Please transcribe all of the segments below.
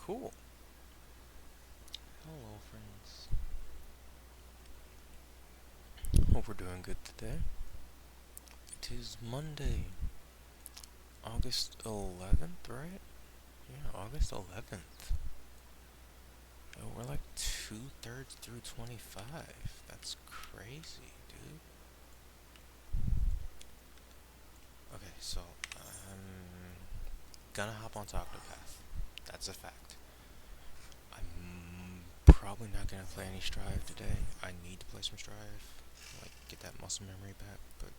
Cool. Hello, friends. Hope we're doing good today. It is Monday, August 11th, right? Yeah, August 11th. Oh, we're like two-thirds through 25. That's crazy, dude. Okay, so I'm gonna hop onto Octopath. That's a fact. I'm probably not gonna play any Strive today. I need to play some Strive, like get that muscle memory back, but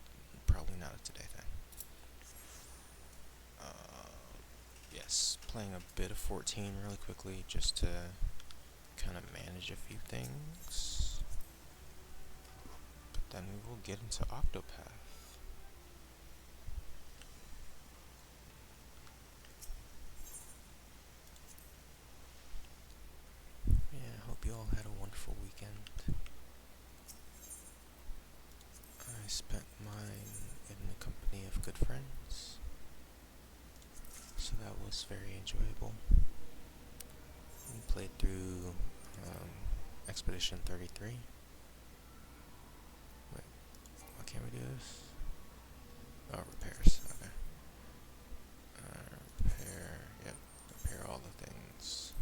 probably not a today thing. Yes, playing a bit of 14 really quickly just to kind of manage a few things. But then we will get into Octopath. Yeah, I hope you all had a wonderful weekend. I spent mine in the company of good friends, so that was very enjoyable. We played through Expedition 33. Wait, why can't we do this? Oh, repairs. Okay. Repair. Yep. Repair all the things.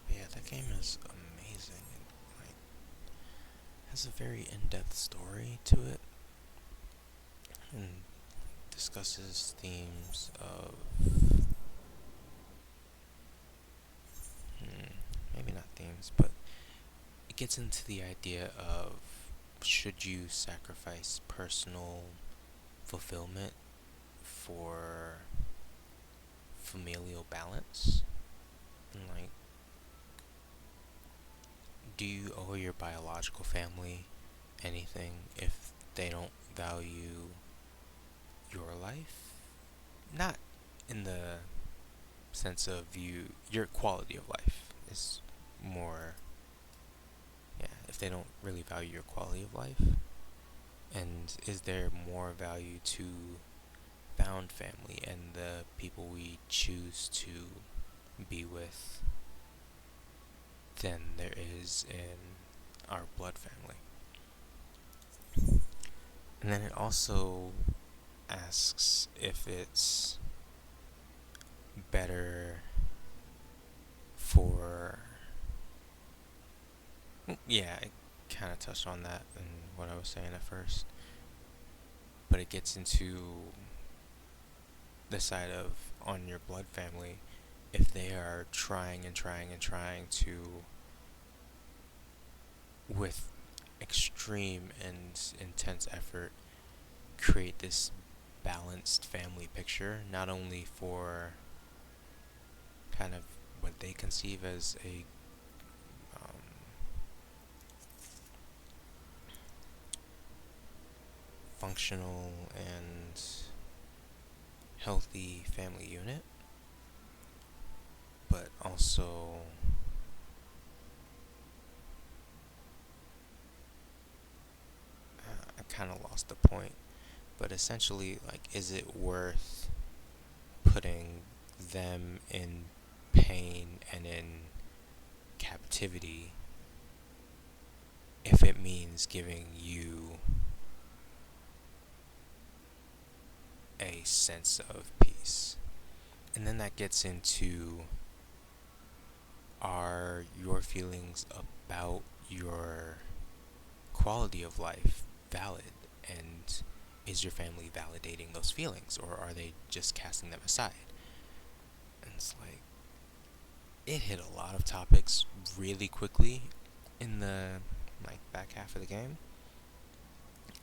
But yeah, that game is amazing. And, like, has a very in-depth story to it, and discusses themes of maybe not themes, but it gets into the idea of should you sacrifice personal fulfillment for familial balance? And like, do you owe your biological family anything if they don't value your life? Not in the sense of your quality of life is more, yeah, if they don't really value your quality of life. And is there more value to found family and the people we choose to be with than there is in our blood family? And then it also asks if it's better for. Yeah, I kind of touched on that in what I was saying at first. But it gets into the side of on your blood family if they are trying and trying and trying to, with extreme and intense effort, create this balanced family picture, not only for kind of what they conceive as a um, functional and healthy family unit, but also I kind of lost the point. But essentially, like, is it worth putting them in pain and in captivity if it means giving you a sense of peace? And then that gets into, are your feelings about your quality of life valid? And is your family validating those feelings, or are they just casting them aside? And it's like, it hit a lot of topics really quickly in the like back half of the game.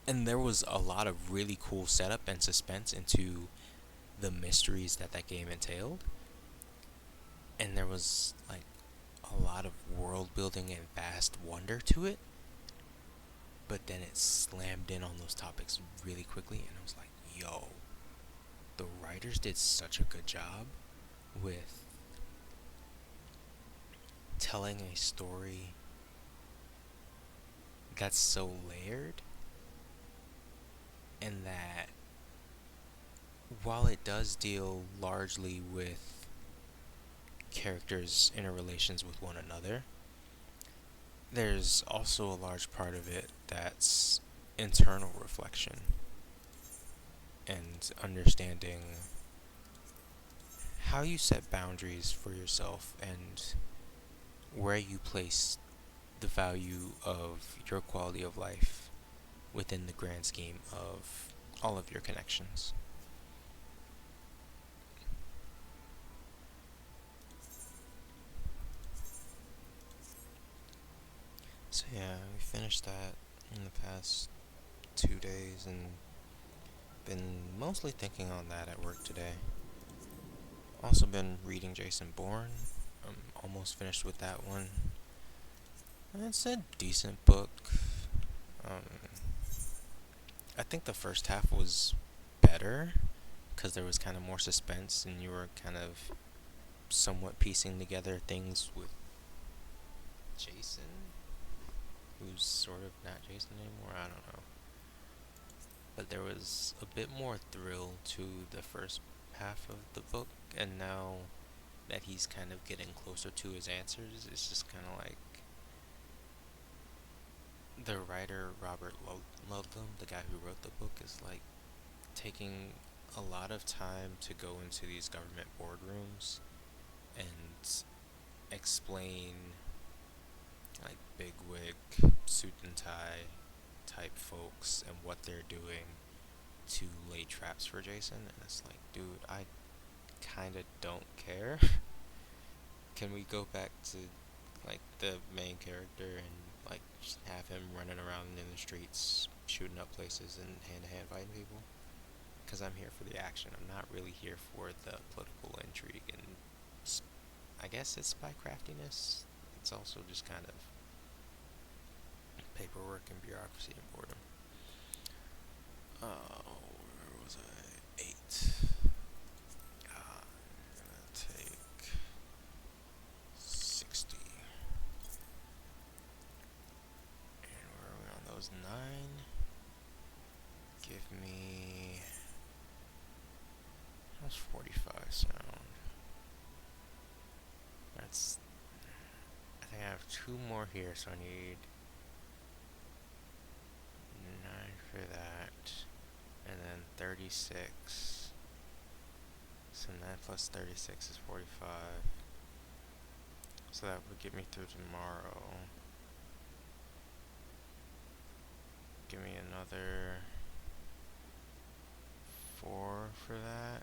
And there was a lot of really cool setup and suspense into the mysteries that that game entailed. And there was like a lot of world building and vast wonder to it. But then it slammed in on those topics really quickly, and I was like, yo, the writers did such a good job with telling a story that's so layered in that while it does deal largely with characters' interrelations with one another, there's also a large part of it that's internal reflection and understanding how you set boundaries for yourself and where you place the value of your quality of life within the grand scheme of all of your connections. So yeah, we finished that in the past 2 days and been mostly thinking on that at work today. Also been reading Jason Bourne. I'm almost finished with that one. And it's a decent book. Um, I think the first half was better because there was kind of more suspense and you were kind of somewhat piecing together things with Jason, who's sort of not Jason anymore. I don't know. But there was a bit more thrill to the first half of the book, and now that he's kind of getting closer to his answers, it's just kind of like the writer Robert Ludlum, the guy who wrote the book, is like taking a lot of time to go into these government boardrooms and explain like bigwig suit and tie type folks and what they're doing to lay traps for Jason, and it's like, dude, I kind of don't care. Can we go back to like the main character and like just have him running around in the streets, shooting up places and hand to hand fighting people? Because I'm here for the action. I'm not really here for the political intrigue and I guess it's spy craftiness. It's also just kind of paperwork and bureaucracy and boredom. Oh, where was I? 8. I'm gonna take 60. And where are we on those 9? Give me. How's 45 sound? That's. I think I have 2 more here, so I need 9 for that. And then 36. So 9 plus 36 is 45. So that would get me through tomorrow. Give me another 4 for that.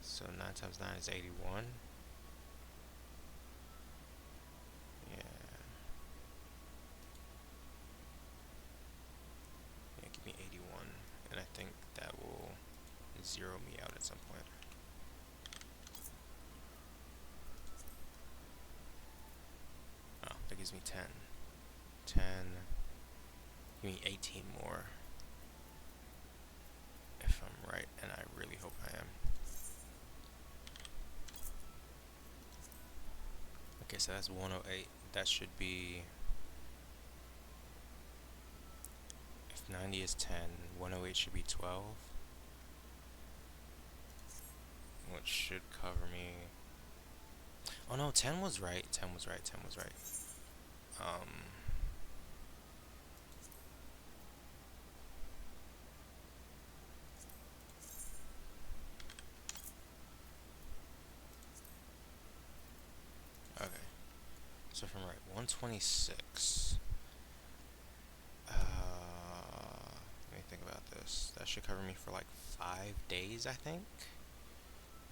So 9 times 9 is 81. Yeah. Yeah, give me 81. And I think that will zero me out at some point. Oh, that gives me 10. 10. Give me 18 more. If I'm right, and I really hope I am. Okay, so that's 108. That should be. If 90 is 10, 108 should be 12. Which should cover me. Oh no, 10 was right. 10 was right. 10 was right. Um. Okay. So if I'm right, 126. Let me think about this. That should cover me for like 5 days, I think.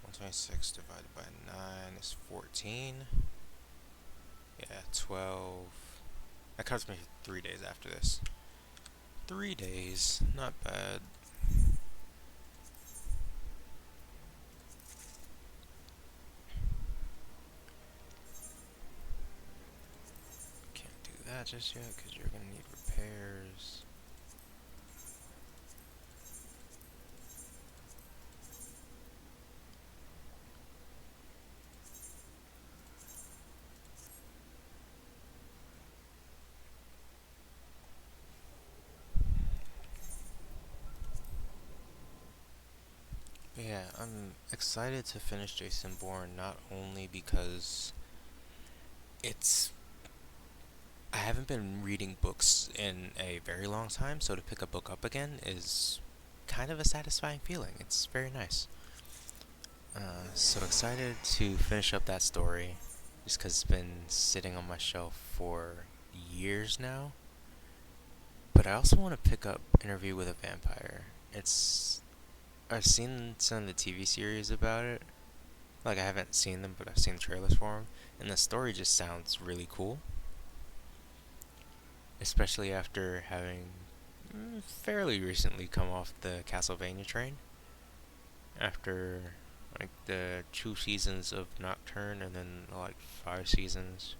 126 divided by 9 is 14. Yeah, 12. That covers me for 3 days after this. 3 days, not bad. Can't do that just yet because you're gonna need repairs. I'm excited to finish Jason Bourne not only because it's I haven't been reading books in a very long time, so to pick a book up again is kind of a satisfying feeling. It's very nice. So excited to finish up that story, just because it's been sitting on my shelf for years now. But I also want to pick up Interview with a Vampire. It's I've seen some of the TV series about it. Like I haven't seen them, but I've seen trailers for them, and the story just sounds really cool. Especially after having fairly recently come off the Castlevania train. After like the 2 seasons of Nocturne and then like 5 seasons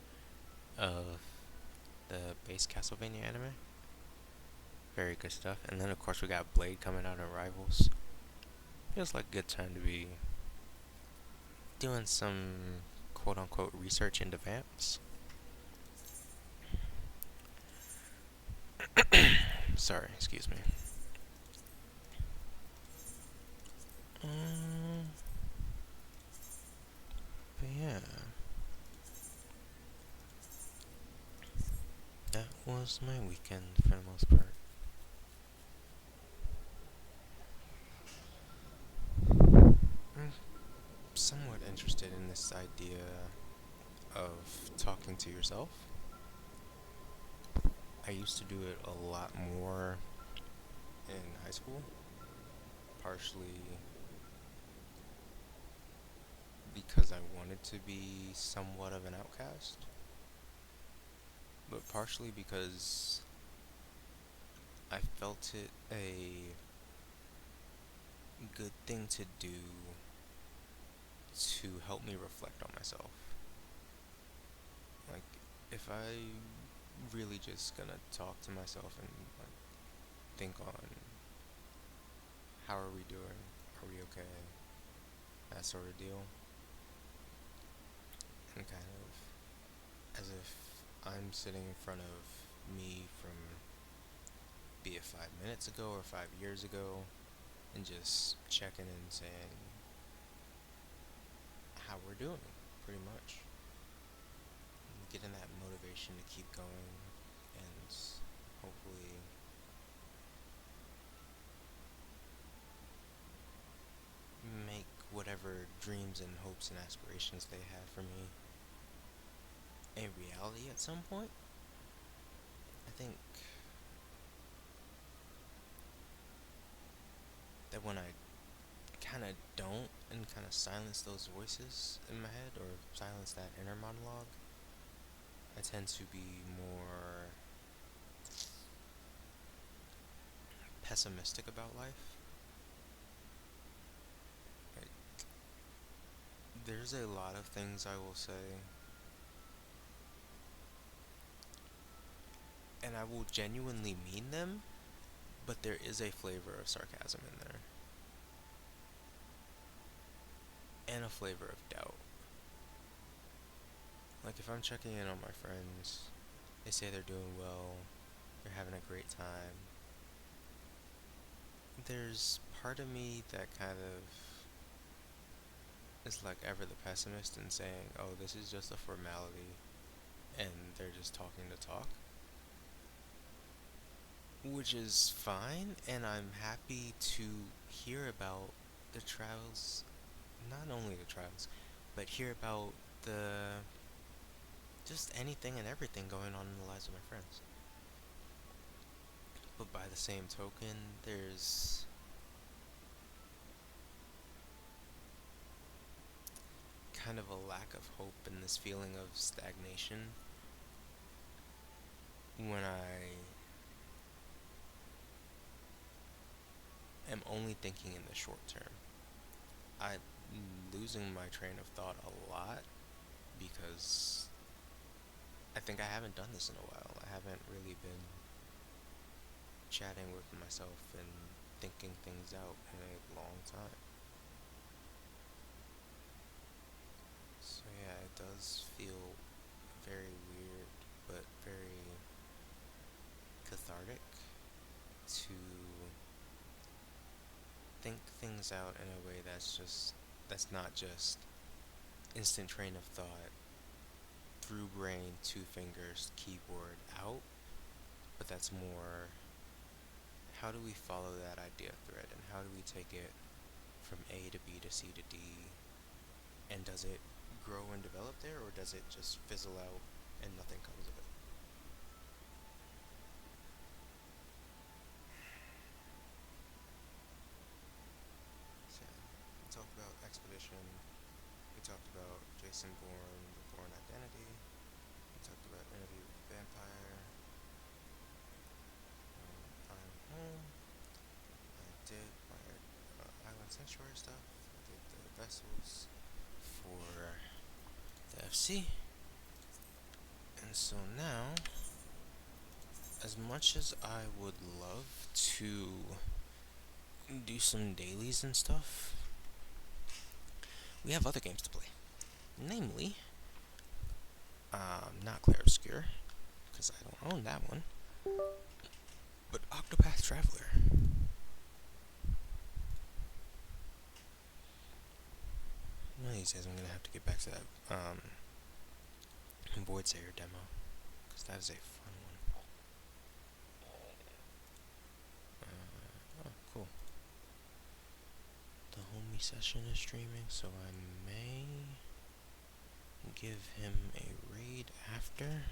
of the base Castlevania anime. Very good stuff. And then of course we got Blade coming out in Rivals. Feels like a good time to be doing some quote unquote research into vamps. Sorry, excuse me. Um, but yeah, that was my weekend for the most part. I'm somewhat interested in this idea of talking to yourself. I used to do it a lot more in high school, partially because I wanted to be somewhat of an outcast, but partially because I felt it a good thing to do to help me reflect on myself. Like, if I really just gonna talk to myself and like think on how are we doing, are we okay, that sort of deal, and kind of as if I'm sitting in front of me from be it 5 minutes ago or 5 years ago, and just checking in saying how we're doing, pretty much. And getting that motivation to keep going and hopefully make whatever dreams and hopes and aspirations they have for me a reality at some point. I think that when I kind of don't and kind of silence those voices in my head or silence that inner monologue, I tend to be more pessimistic about life. Like, there's a lot of things I will say, and I will genuinely mean them, but there is a flavor of sarcasm in there, and a flavor of doubt. Like, if I'm checking in on my friends, they say they're doing well, they're having a great time. There's part of me that kind of is like ever the pessimist and saying, oh, this is just a formality and they're just talking to talk, which is fine, and I'm happy to hear about the trials, not only the trials, but hear about the just anything and everything going on in the lives of my friends. But by the same token, there's kind of a lack of hope and this feeling of stagnation when I am only thinking in the short term. I'm losing my train of thought a lot because I think I haven't done this in a while. I haven't really been chatting with myself and thinking things out in a long time. So yeah, it does feel very weird, but very cathartic to think things out in a way that's not just instant train of thought, through brain, two fingers, keyboard, out, but that's more how do we follow that idea thread and how do we take it from A to B to C to D, and does it grow and develop there, or does it just fizzle out and nothing comes of it? So yeah, we talked about Expedition, we talked about Jason Bourne, The Bourne Identity, we talked about Interview with the Vampire, I'm Home, I did my Island Sanctuary stuff, I did the vessels for the FC, and so now, as much as I would love to do some dailies and stuff, we have other games to play. Namely, not Clair Obscur, because I don't own that one, but Octopath Traveler. One of these days I'm going to have to get back to that Void Sayer demo, because that is a fun one. Oh, cool. The homie session is streaming, so I may give him a raid after.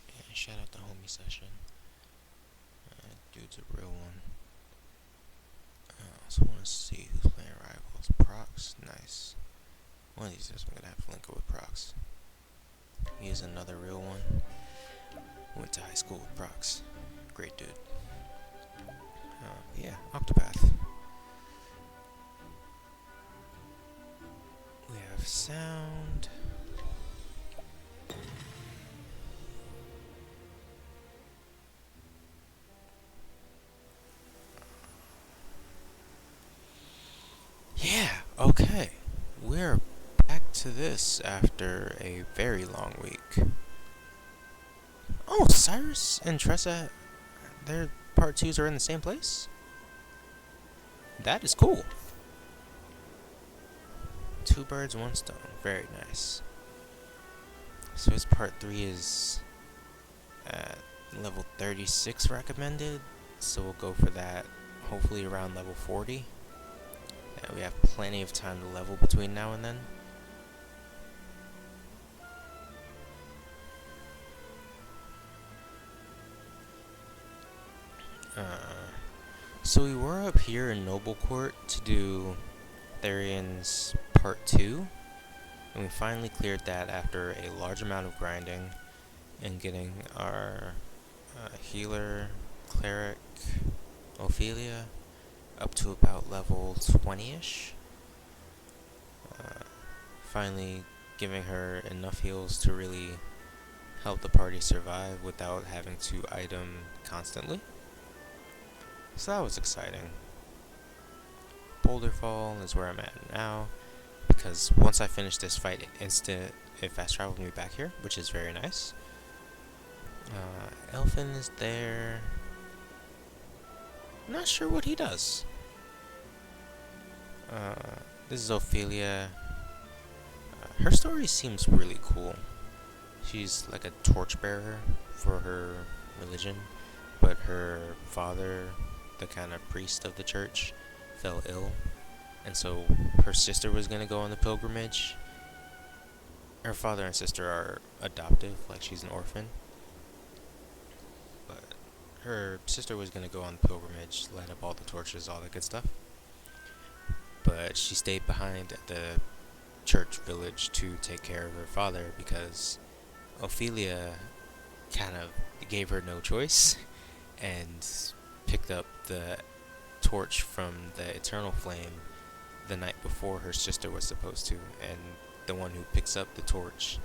Yeah, shout out the homie session. Dude's a real one. I also want to see who's playing Rivals. Prox, nice. One of these days I'm going to have to link up with Prox. He is another real one. Went to high school with Prox. Great dude. Yeah, Octopath. We have sound. Yeah, okay. We're back to this after a very long week. Oh, Cyrus and Tressa, their part 2s are in the same place? That is cool. Two birds, one stone. Very nice. So his part 3 is at level 36 recommended, so we'll go for that hopefully around level 40. And we have plenty of time to level between now and then. So we were up here in Noble Court to do Therian's part 2, and we finally cleared that after a large amount of grinding and getting our healer, cleric, Ophelia, up to about level 20-ish. Finally giving her enough heals to really help the party survive without having to item constantly. So that was exciting. Boulderfall is where I'm at now, because once I finish this fight, it fast traveled me back here, which is very nice. Elfin is there. Not sure what he does. This is Ophelia. Her story seems really cool. She's like a torchbearer for her religion, but her father, the kind of priest of the church, fell ill, and so her sister was going to go on the pilgrimage. Her father and sister are adoptive, like she's an orphan, but her sister was going to go on the pilgrimage, light up all the torches, all that good stuff, but she stayed behind at the church village to take care of her father because Ophelia kind of gave her no choice and picked up the torch from the Eternal Flame the night before her sister was supposed to, and the one who picks up the torch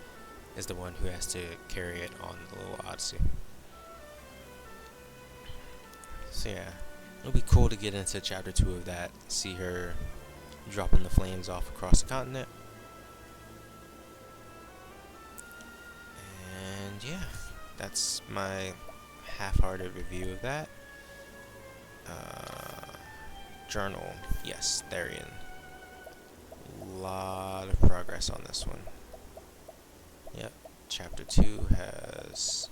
is the one who has to carry it on the little Odyssey. So yeah, it'll be cool to get into chapter 2 of that, see her dropping the flames off across the continent. And yeah, that's my half-hearted review of that. Journal, yes, Therian. Lot of progress on this one. Yep, chapter 2 has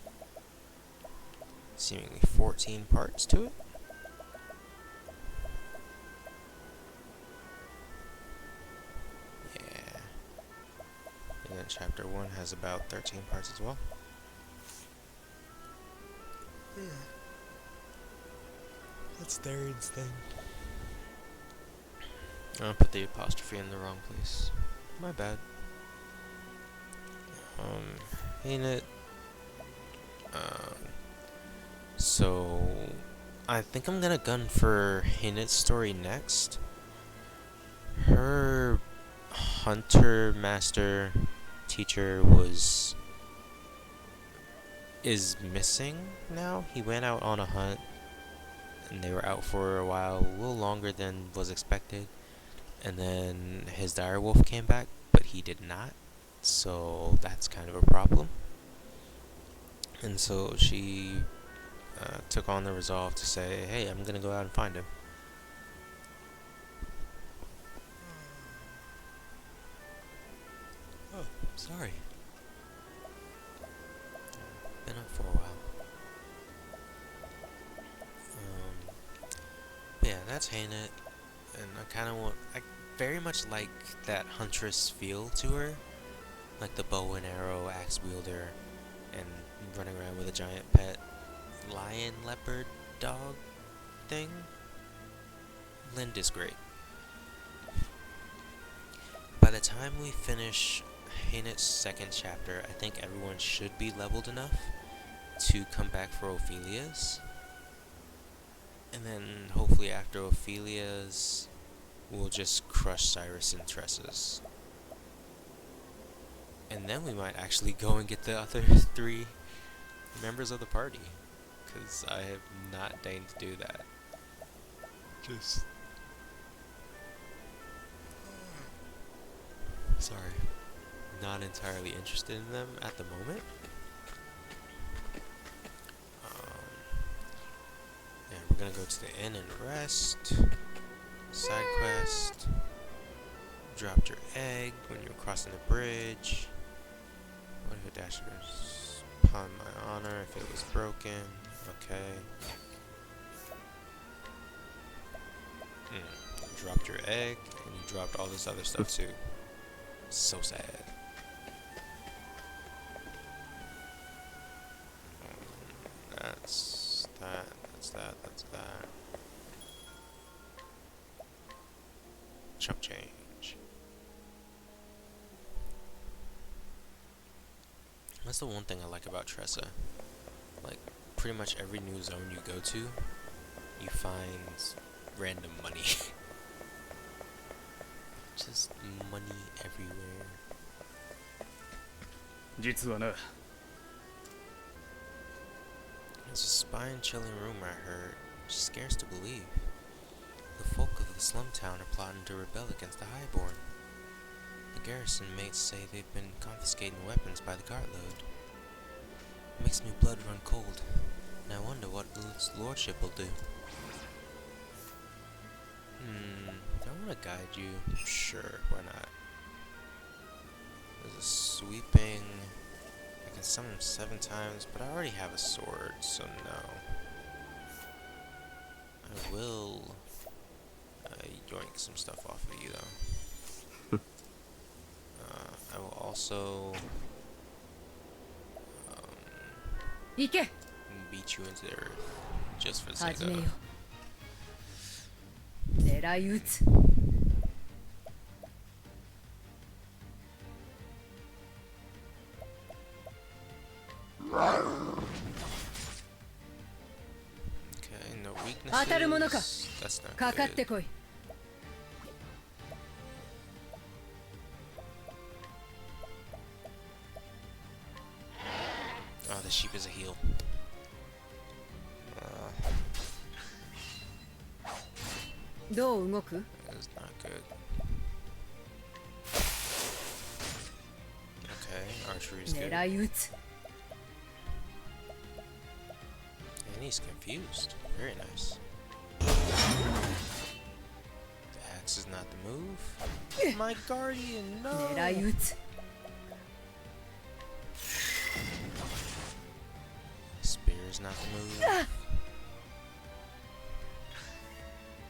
seemingly 14 parts to it. Yeah. And then chapter 1 has about 13 parts as well. Yeah. That's Therian's thing. I put the apostrophe in the wrong place. My bad. Ain't it? So I think I'm gonna gun for Hinet's story next. Her hunter master teacher is missing now. He went out on a hunt and they were out for a while, a little longer than was expected. And then his direwolf came back, but he did not. So that's kind of a problem. And so she took on the resolve to say, hey, I'm gonna go out and find him. Oh, sorry. Been up for a while. But yeah, that's Hanet. And I very much like that huntress feel to her. Like the bow and arrow, axe wielder, and running around with a giant pet lion, leopard, dog thing. Lind is great. By the time we finish Hanet's second chapter, I think everyone should be leveled enough to come back for Ophelia's. And then hopefully after Ophelia's, we'll just crush Cyrus and Tressa's. And then we might actually go and get the other 3 members of the party. Because I have not deigned to do that. Just... sorry. Not entirely interested in them at the moment. Yeah, we're gonna go to the inn and rest. Side quest. Dropped your egg when you were crossing the bridge. What if a dasher goes upon my honor if it was broken? Okay. You dropped your egg and you dropped all this other stuff too. So sad. That's that. That's that. That's that. Chump change. That's the one thing I like about Tressa. Like, pretty much every new zone you go to, you find random money. Just money everywhere. 実はな、 There's a spine-chilling rumor I heard, which scares to believe. The folk of the slum town are plotting to rebel against the Highborn. The garrison mates say they've been confiscating weapons by the cartload. It makes my blood run cold, and I wonder what its lordship will do. Do I want to guide you? Sure, why not? There's a sweeping... I can summon him 7 times, but I already have a sword, so no. I will yoink some stuff off of you, though. I will also beat you into the earth, just for the sake of... 狙い撃つ。 Okay, no weaknesses. 当たるものか。 That's not かかって good. こい。 Oh, the sheep is a heal. Uh, どう動く？ that is not good. archery's good. 狙い撃つ And he's confused. Very nice. The axe is not the move. My guardian, no! 狙い撃つ Spear is not the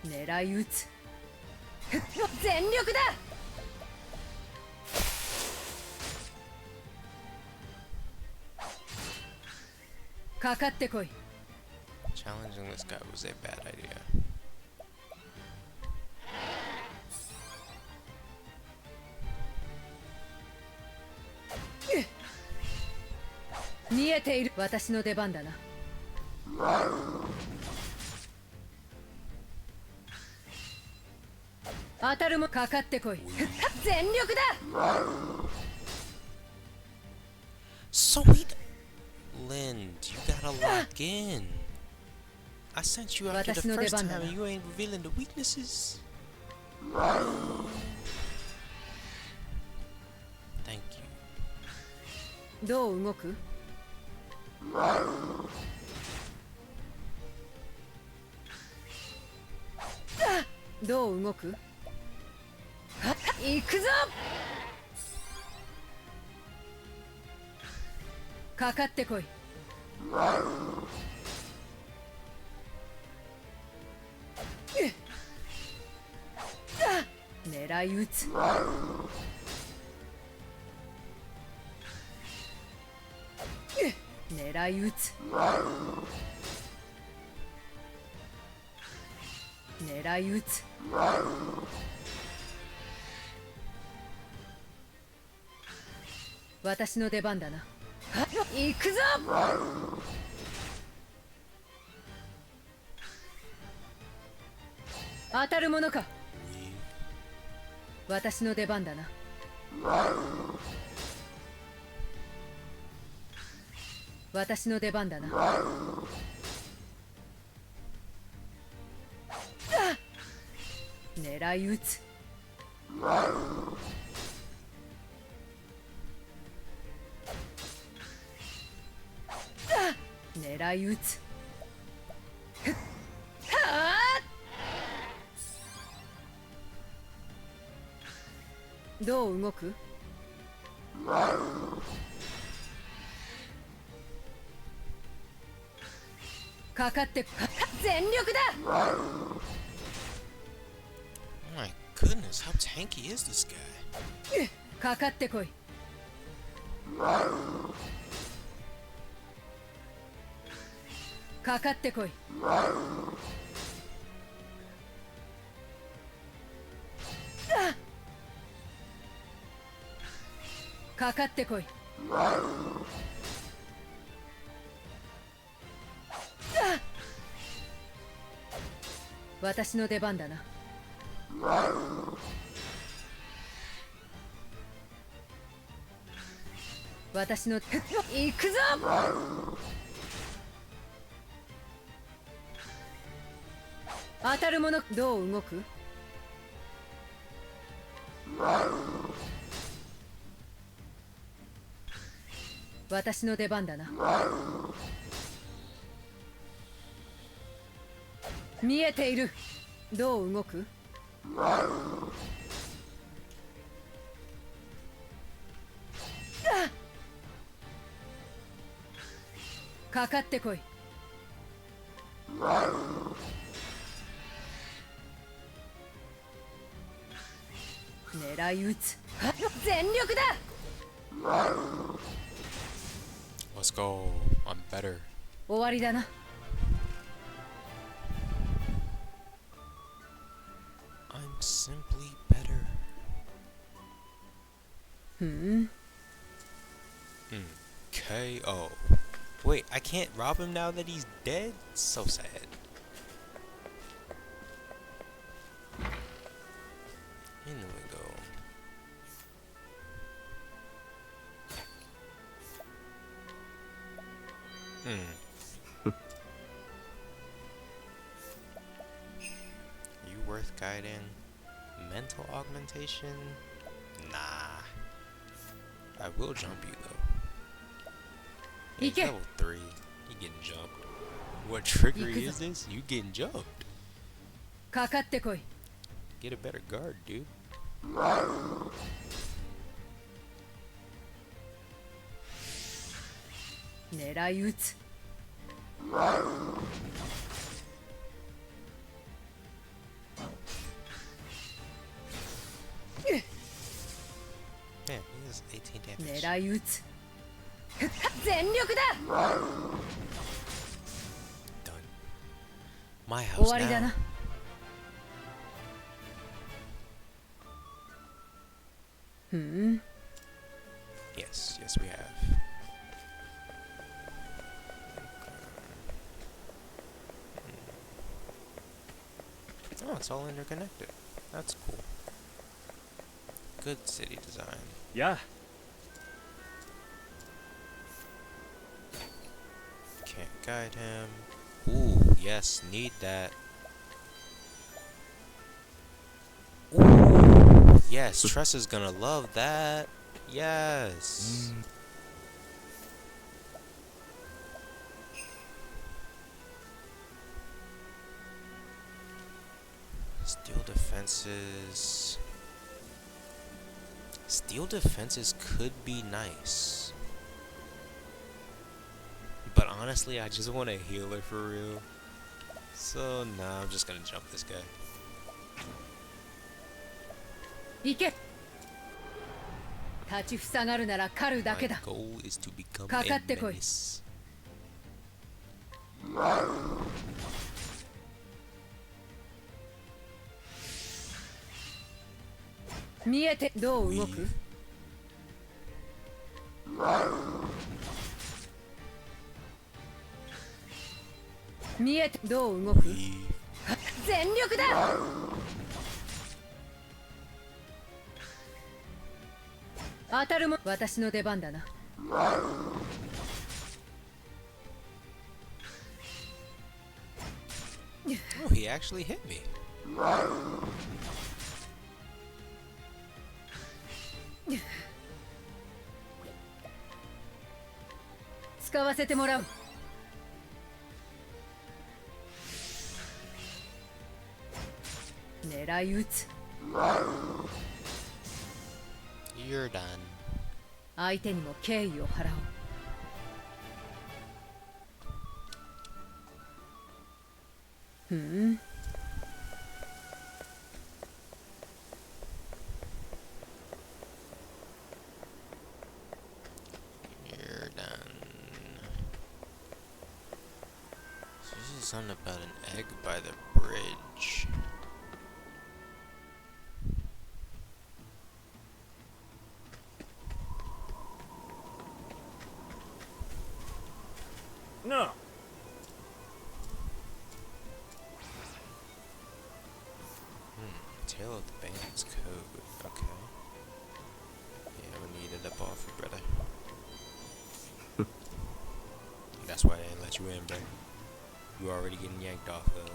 move. 狙い撃つ全力だ かかってこい Challenging this guy was a bad idea. 見えている私の出番だな当たるもかかってこい全力だ Sweet Lind, you gotta lock in. I sent you after the first time and you ain't revealing the weaknesses. Thank you. どう動くどう動く行くぞかかってこい狙い撃つ狙い撃つ狙い撃つ私の出番だな行くぞ当たるものか私の出番だな私の出番だな狙い撃つ狙い撃つどう動くかかって全力だ My goodness, how tanky is this guy? かかってこいかかってこいかかってこい私の出番だな私の行くぞ当たるものどう動く私の出番だな見えているどう動くかかってこい狙い撃つ全力だ Let's go. I'm better. 終わりだな I'm simply better. KO. Wait, I can't rob him now that he's dead? So sad. In we go. You worth guiding? Mental augmentation? Nah. I will jump you though. Yeah, he's Ike. level 3. You getting jumped. What trickery Ikuzo. is this? You getting jumped. かかってこい。 Get a better guard, dude. 狙い撃つ。 Man, he does 18 damage. 狙い撃つ。全力だ。 Done. My 終 house わりだ now. な。 Yes, yes we have. Oh, it's all interconnected. That's cool. Good city design. やあ Can't guide him. Ooh, yes, need that. Ooh, yes, Tressa's gonna love that. Yes. Steel defenses. Steel defenses could be nice. But honestly, I just want a healer for real. So, nah, I'm just gonna jump this guy. 行け。立ちふさがるなら狩るだ My けだ。 goal is to become かか a ってこい。 menace. 見えてどう動く Weave. 見えてどう動く Weave. 全力だ。 当たるも私の出番だな。 Oh, he actually hit me. 使わせてもらう。狙い撃つ。 You're done. 相手にも敬意を払おう。You're done. So this is something about an egg by the bridge. No. Tale of the Bandit's Code. Okay. Yeah, we needed a buffer, brother. That's why I didn't let you in, bro. You already getting yanked off of.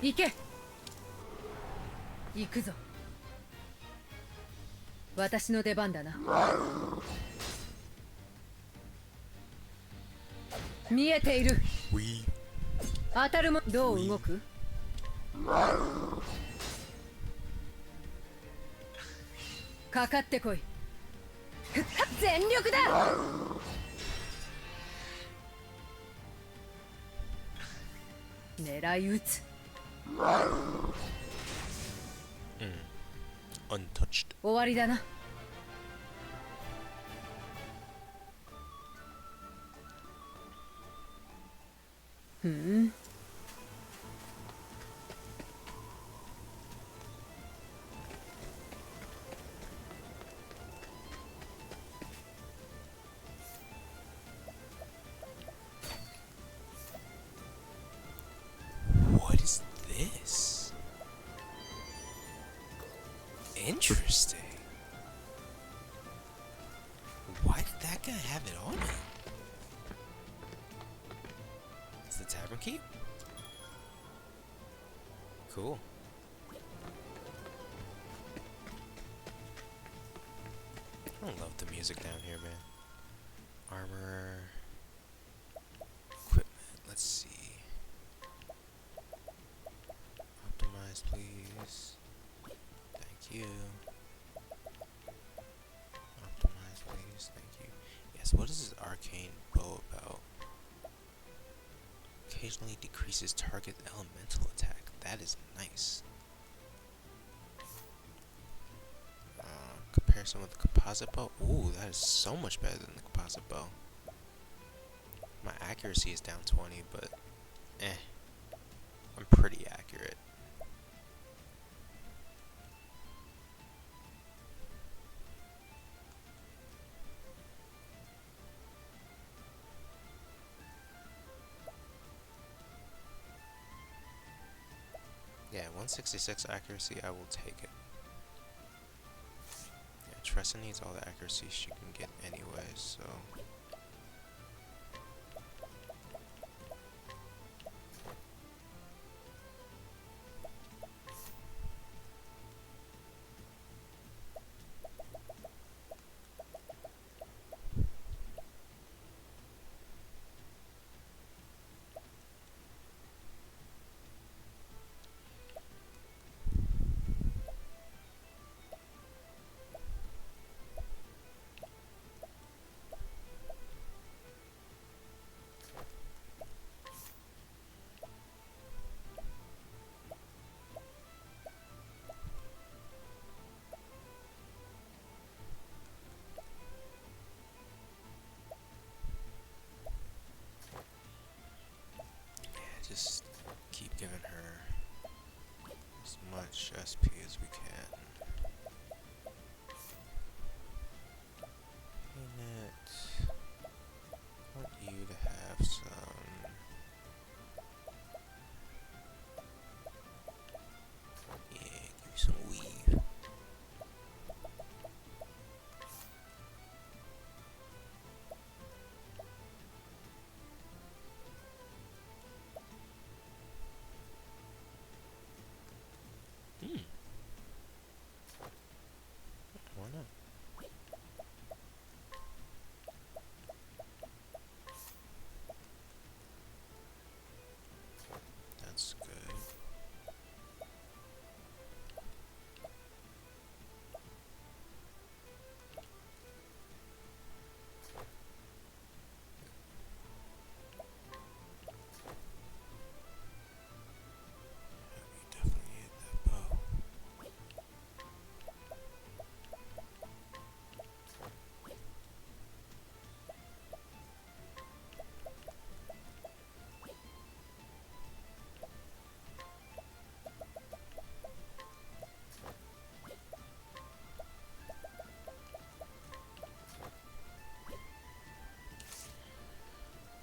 行け。行くぞ。私の出番だな。見えている。 We 当たるもどう動くかかってこい。全力だ。狙い撃つ。 untouched. 終わりだな。What is this? Interesting. Why did that guy have it on him? It's the tavern keep? Cool. I love the music down here, man. Armor. Equipment. Let's see. Optimize, please. Thank you. Optimize, please. Thank you. Yes, what is this arcane bow about? Occasionally decreases target elemental attack. That is nice. Comparison with the composite bow. Ooh, that is so much better than the composite bow. My accuracy is down 20, but I'm pretty accurate. Yeah, 166 accuracy, I will take it. Yeah, Tressa needs all the accuracy she can get anyway, so... Just keep giving her as much SP as we can. Paint it. I want you to have some... Yeah, give you some weave. Why not? That's good. You definitely hit that bow.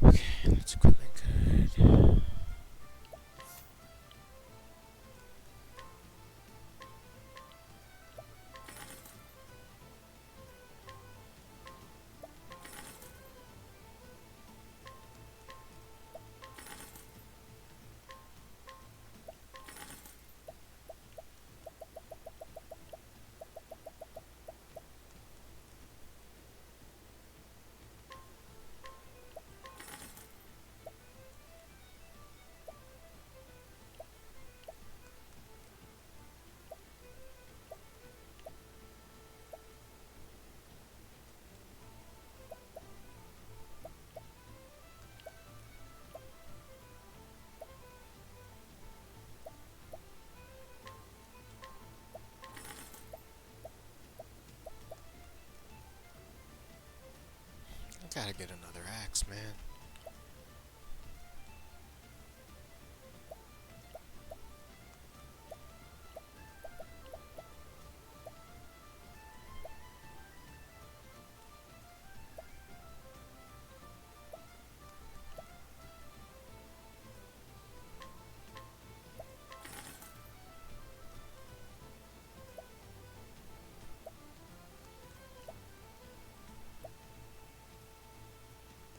Okay, that's equipment good. I gotta get another axe, man.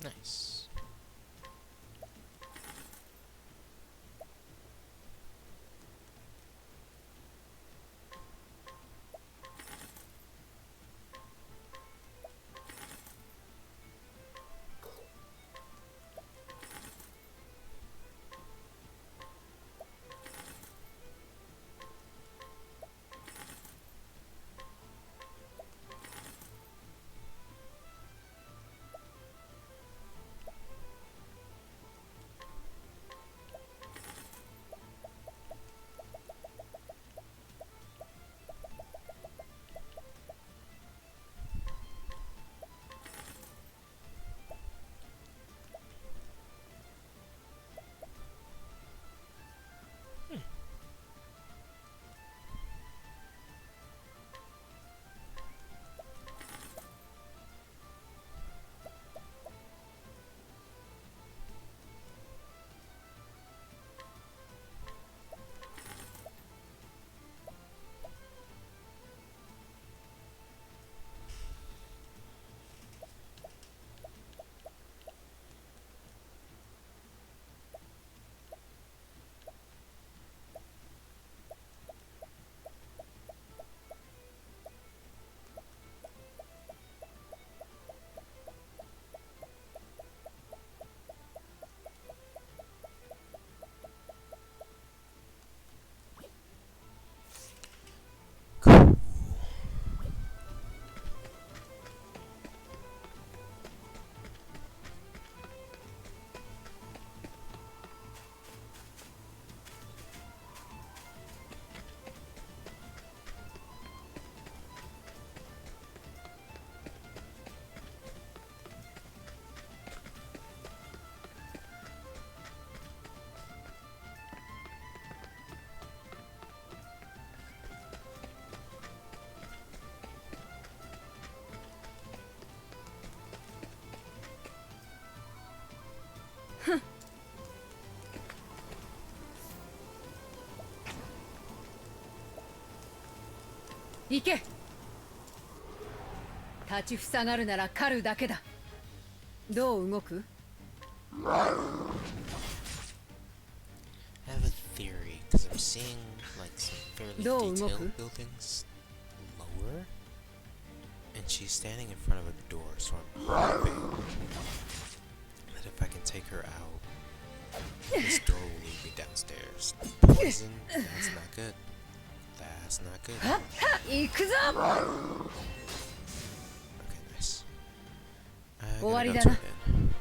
Nice. 行け。立ちふさがるなら狩るだけだ。どう動く？ I have a theory, because I'm seeing like some fairly Dogoku. detailed buildings lower, and she's standing in front of a door, so I'm hoping that if I can take her out, this door will lead me downstairs. Poison? That's not good. That's not good. 行くぞ。 Okay, nice. I gotta go 終わりだ to な。 it then.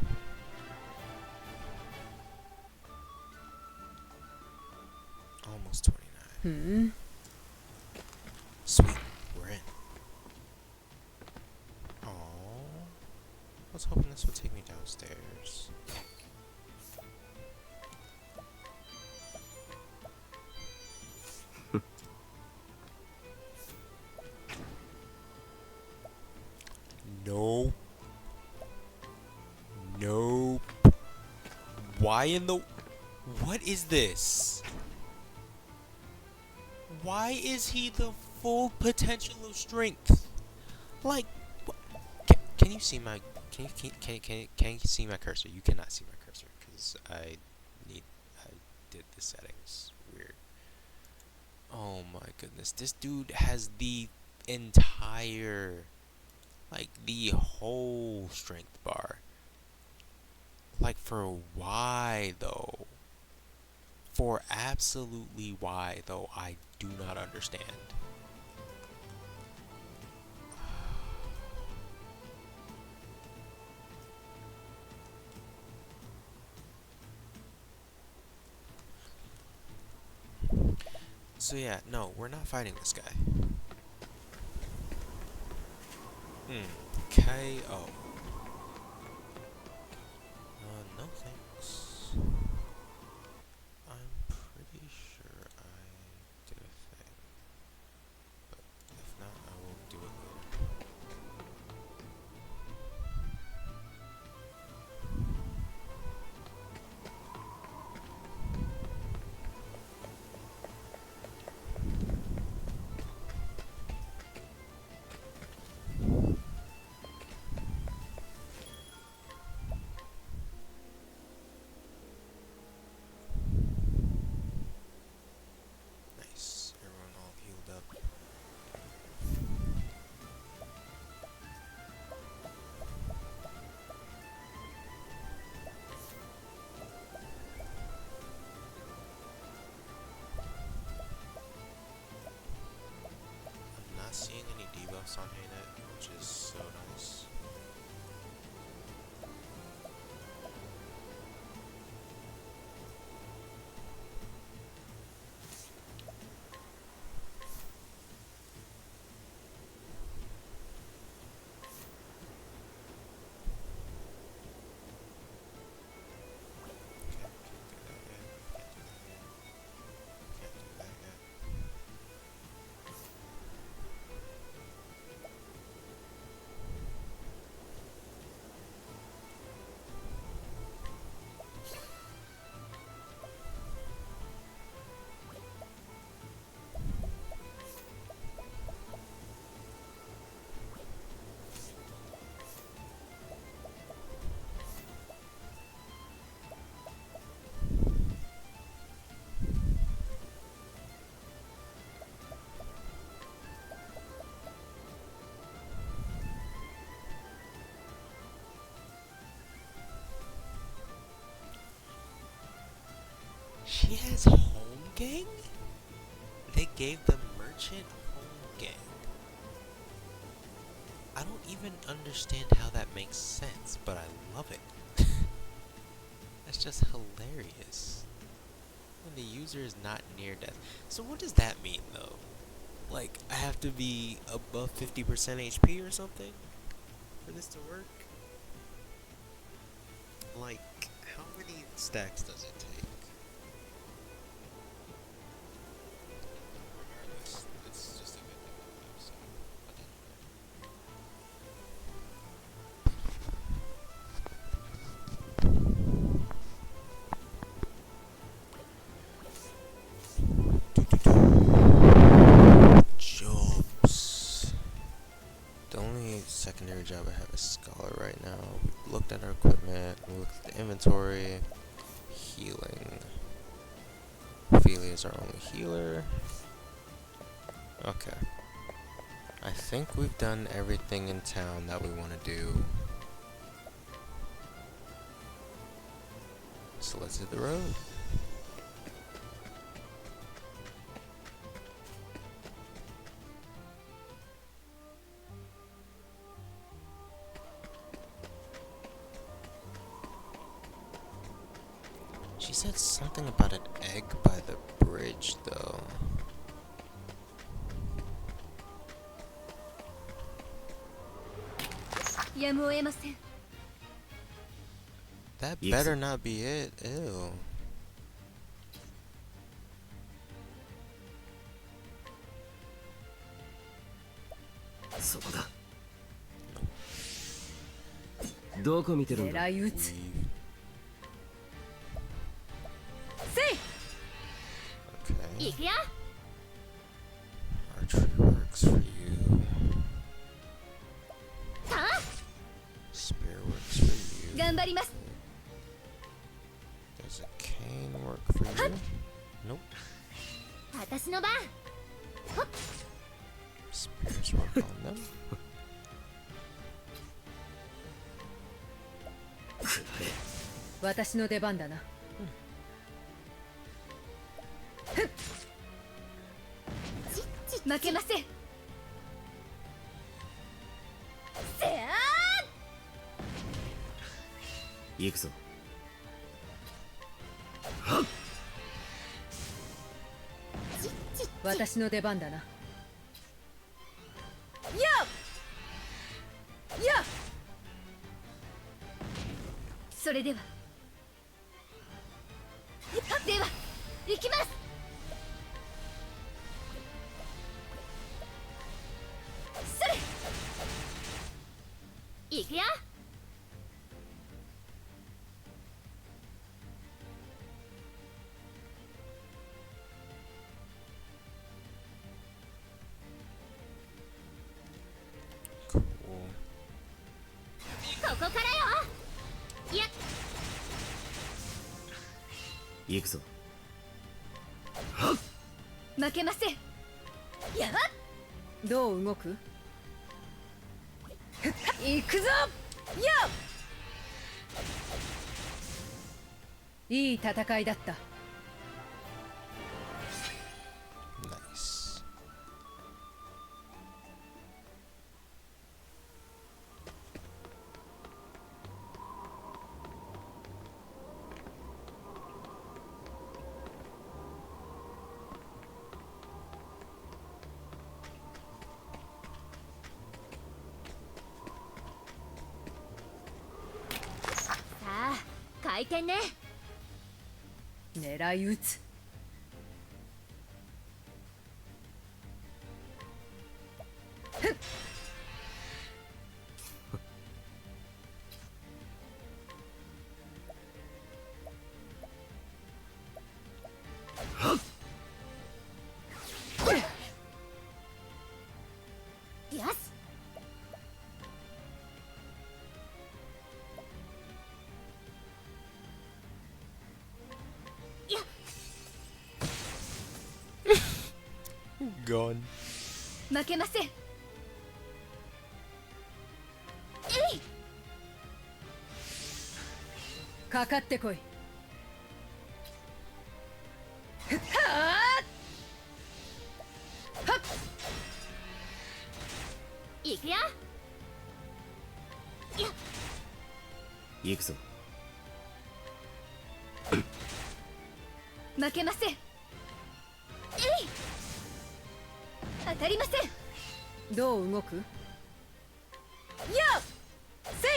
Almost 29. Sweet, we're in. Aww. I was hoping this would take me downstairs. Nope. Nope. Why in the... What is this? Why is he the full potential of strength? Like, can you see my... Can you see my cursor? You cannot see my cursor, because I did the settings weird. Oh my goodness. This dude has the entire... Like, the whole strength bar. Like, for why, though? For absolutely why, though, I do not understand. So yeah, no, we're not fighting this guy. KO. No thanks. I'm pretty sure I did a thing. But if not, I will do it later. Nice. Everyone all healed up. I'm not seeing any debuffs on Haynet, which is so nice. Can't do that yet. She has home gang? They gave the merchant home gang. I don't even understand how that makes sense, but I love it. That's just hilarious. When the user is not near death. So what does that mean though? Like, I have to be above 50% HP or something for this to work? Like, how many stacks does it take? Regardless, it's just a good thing to know, so I didn't know. Jumps. is our only healer. Okay. I think we've done everything in town that we want to do. So let's hit the road. She said something about an egg by the bridge, though. That better not be it. Ew. そこだ。どこ見てるんだ。狙い撃つ We... せい Okay. 行くよ Archery works for you. はあ Spear works for you. 頑張ります Does a cane work for you? Nope. 私の番 Spears work on them. 私の出番だな負けませんせや行くぞ。私の出番だなよっよっそれではでは行きますそれ行くよ Cool. ここからよいや行くぞ。負けませんやばっどう動く行くぞよっいい戦いだった Nice.さあ回転ね狙い撃つよし Gone. 負けませんえいかかってこいはあはっ行くよ行くぞ。負けませんえい当たりませんどう動くよっせい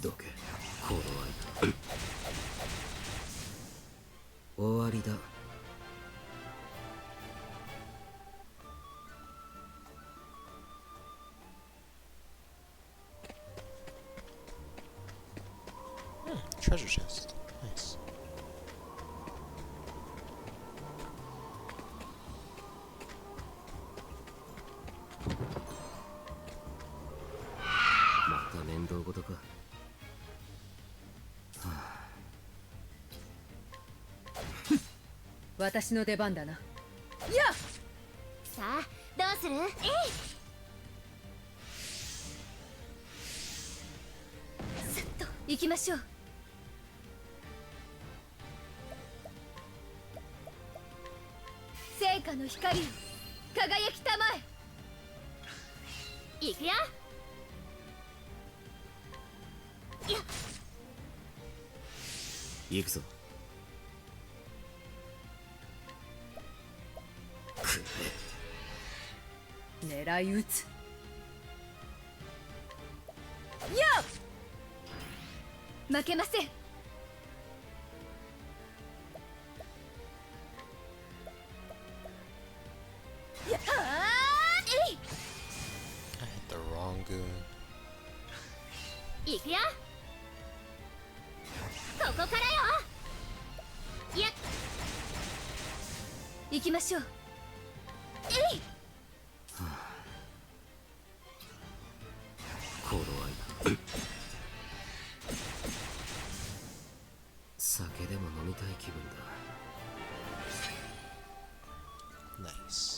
どけ。行動ありだ。終わりだ。 Treasure chest. Nice. また面倒事か。はあ私の出番だな。やっさあどうする？さっと行きましょう。聖火の光よ、輝きたまえ。行くよ。いや行くぞ。狙い撃つ。やっ負けません。やあーえい I hit the wrong goon. 行くよ。ここからよ。いや行きましょう。えい頃合いだ。酒でも飲みたい気分だ。 Nice.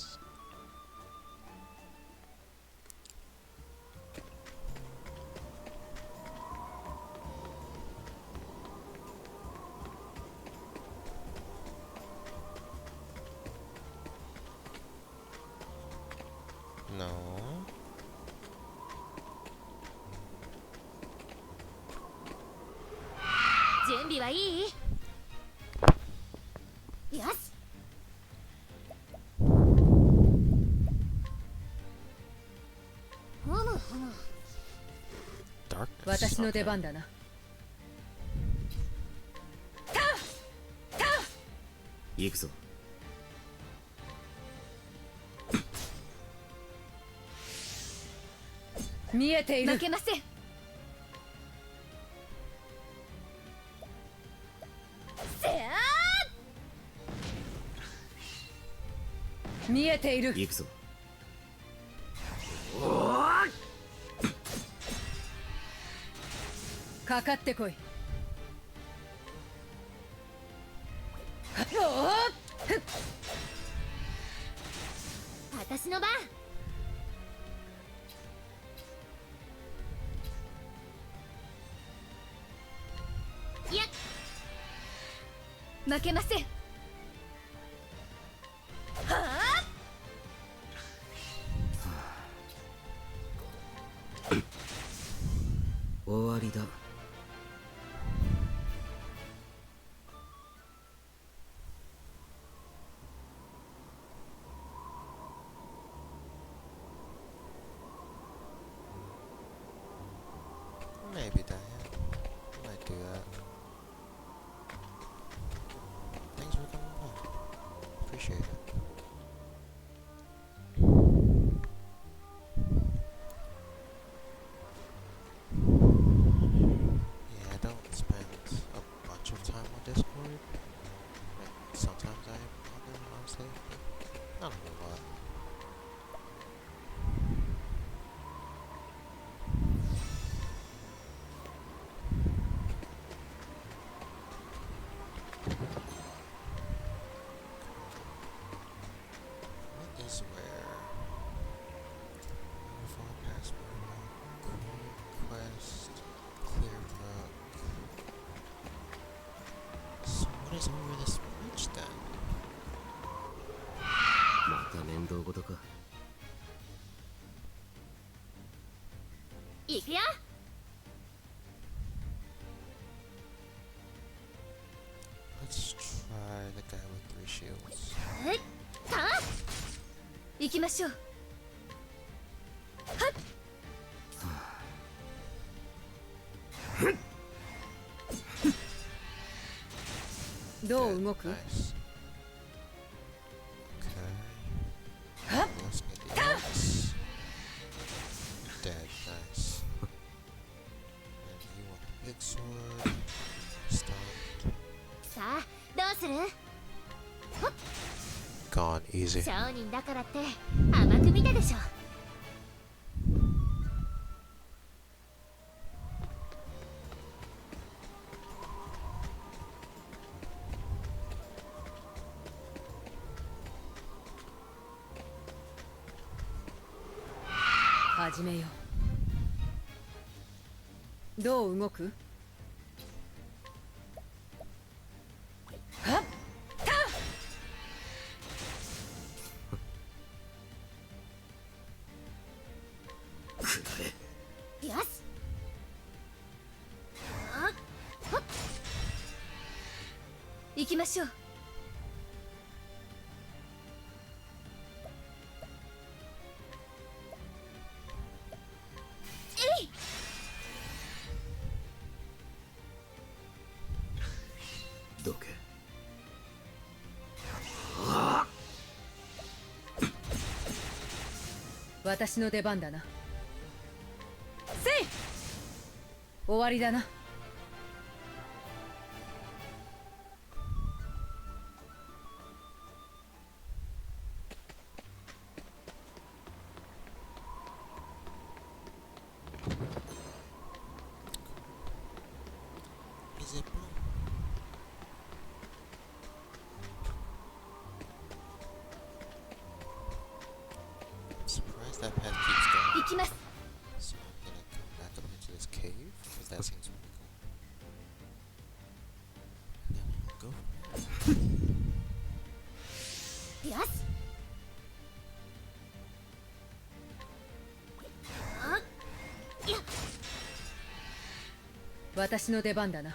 No. 準備はいい？よし。ふむふむ。 Darkness. 私の出 Okay. 番だな。行くぞ。見えている負。けません。せや見えている。行くぞ。かかってこい。おお私の番。いや負けません。はあ終わりだ。 Maybe Diane. Might do that. Thanks for coming by. Appreciate it. Yeah, I don't spend a bunch of time on Discord. Like, sometimes I on there, honestly, but not a whole lot. What is where? Uniform password, cool quest, clear book. So what is over this bridge then? また面倒事か。行くよ。 Let's try the guy with 3 shields. えった行きましょう。はっどう動く？ Nice. Okay. Huh? Let's get the axe. Dead. Nice. And you want the big sword. Stunned. さあどうする？ Gone. Easy. 商人だからって甘く見たでしょ。始めよう。どう動く？はっくらえ。よし。あほっ行きましょう。えい。どけ。私の出番だな。せい。終わりだな。Is it blue? I'm surprised that path keeps going. 行きます。 So I'm gonna come back up into this cave because that seems really cool. And then I'll go from there. よし。あいや。私の出番だな。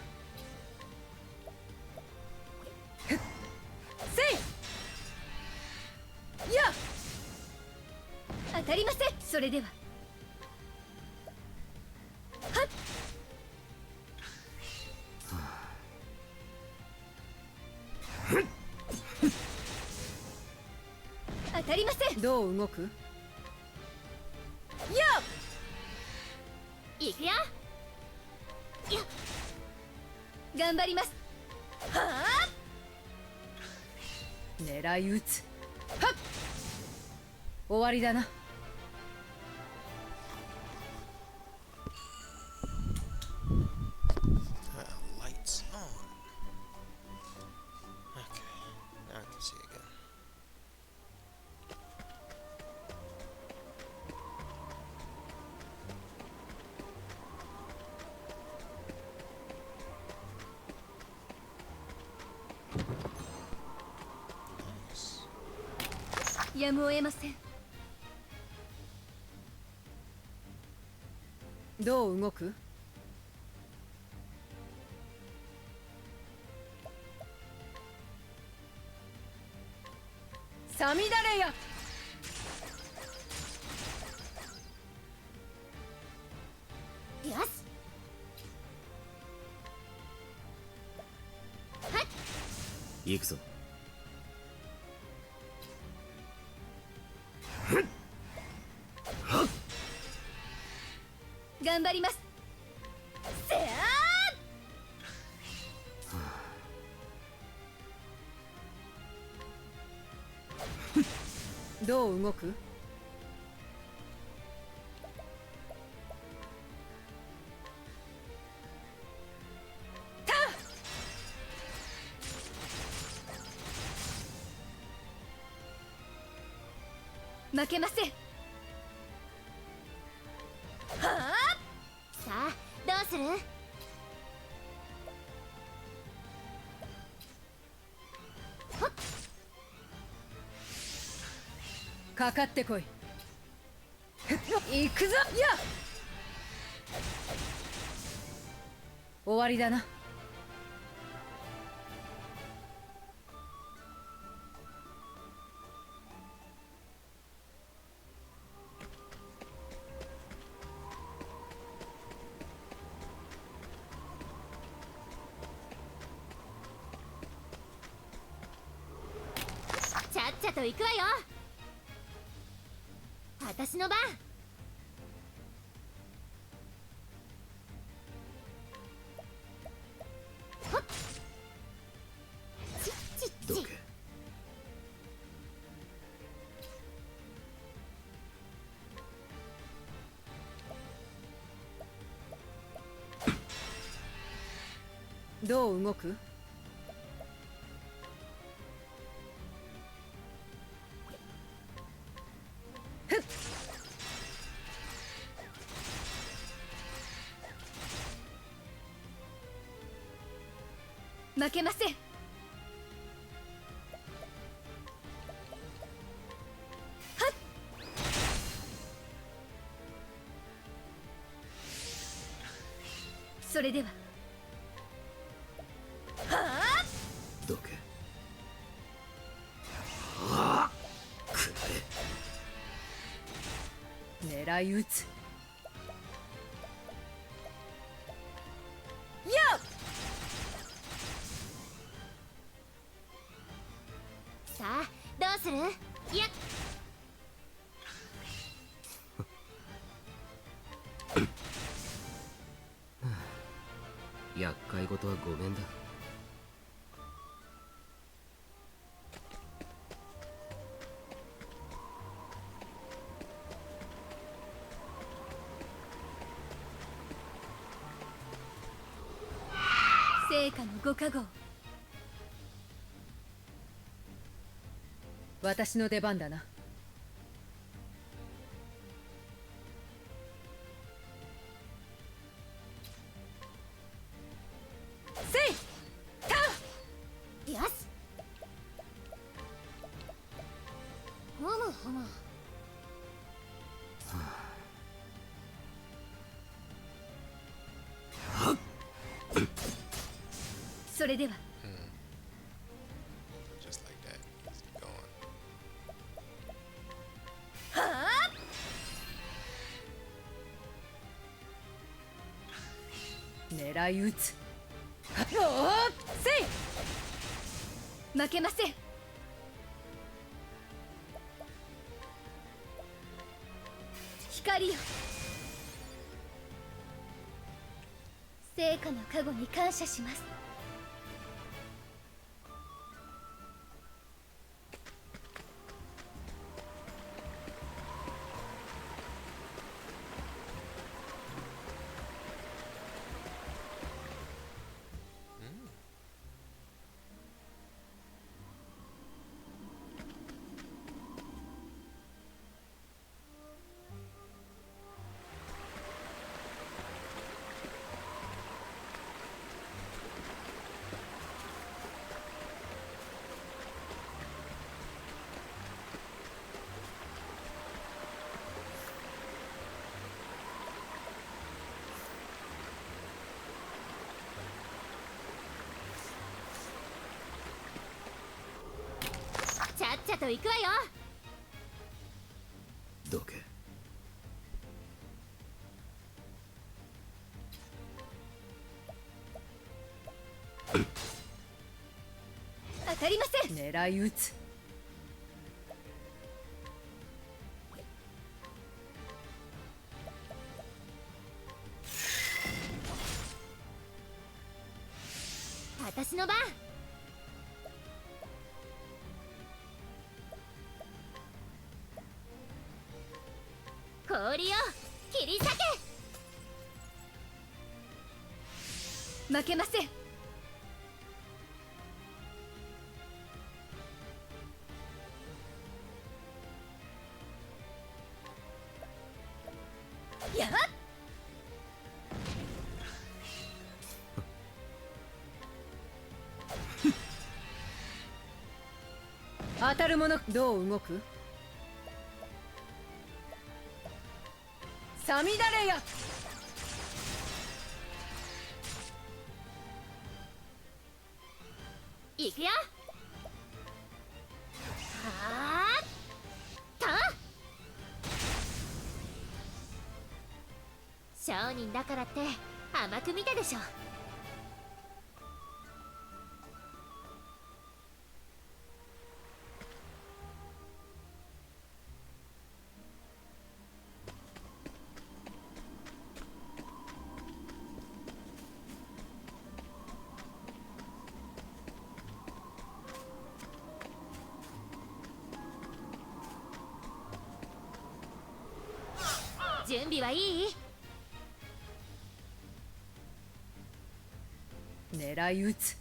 ふっせいや。当たりません。それでははっ当たりません。どう動く？や行くよ。いや頑張ります。はあ狙い撃つ。はっ終わりだな。Lights on. Okay, now I can see again. Nice. やむを得ません。どう動く？さみだれや。よし。はっ行くぞ。頑張ります。せあどう動く？負けません。はあさあどうする？ほっかかってこい。行くぞ。や終わりだな。ちゃっちゃと行くわよ。私の番。ほっちっちっち。どけ。どう動く？負けません。それではどけ。はあ、くら狙い撃つ。さあどうする？いやれ。厄介事はごめんだ。成果のご加護。私の出番だな。せいよし。ふむふむ。それでは Just like that. Keep going. 狙い撃つ。おおせい負けません。光よ、成果の加護に感謝します。ちゃっちゃと行くわよ。どけ。当たりません。狙い撃つ。私の番。氷を切り裂け。負けません。やっ当たるものどう動く？さみだれや。行くよ。はあと商人だからって甘く見たでしょ。準備はいい？狙い撃つ。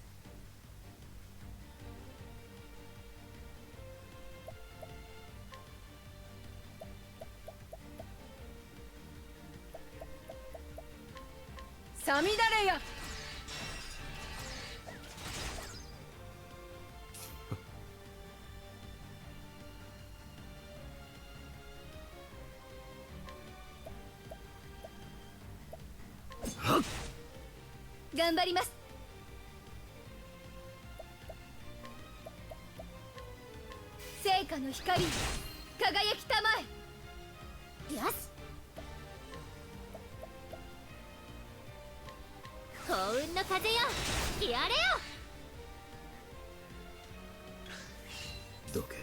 さみだれや。頑張ります。聖火の光輝きたまえ。よし、幸運の風よ吹き荒れよ。どけ。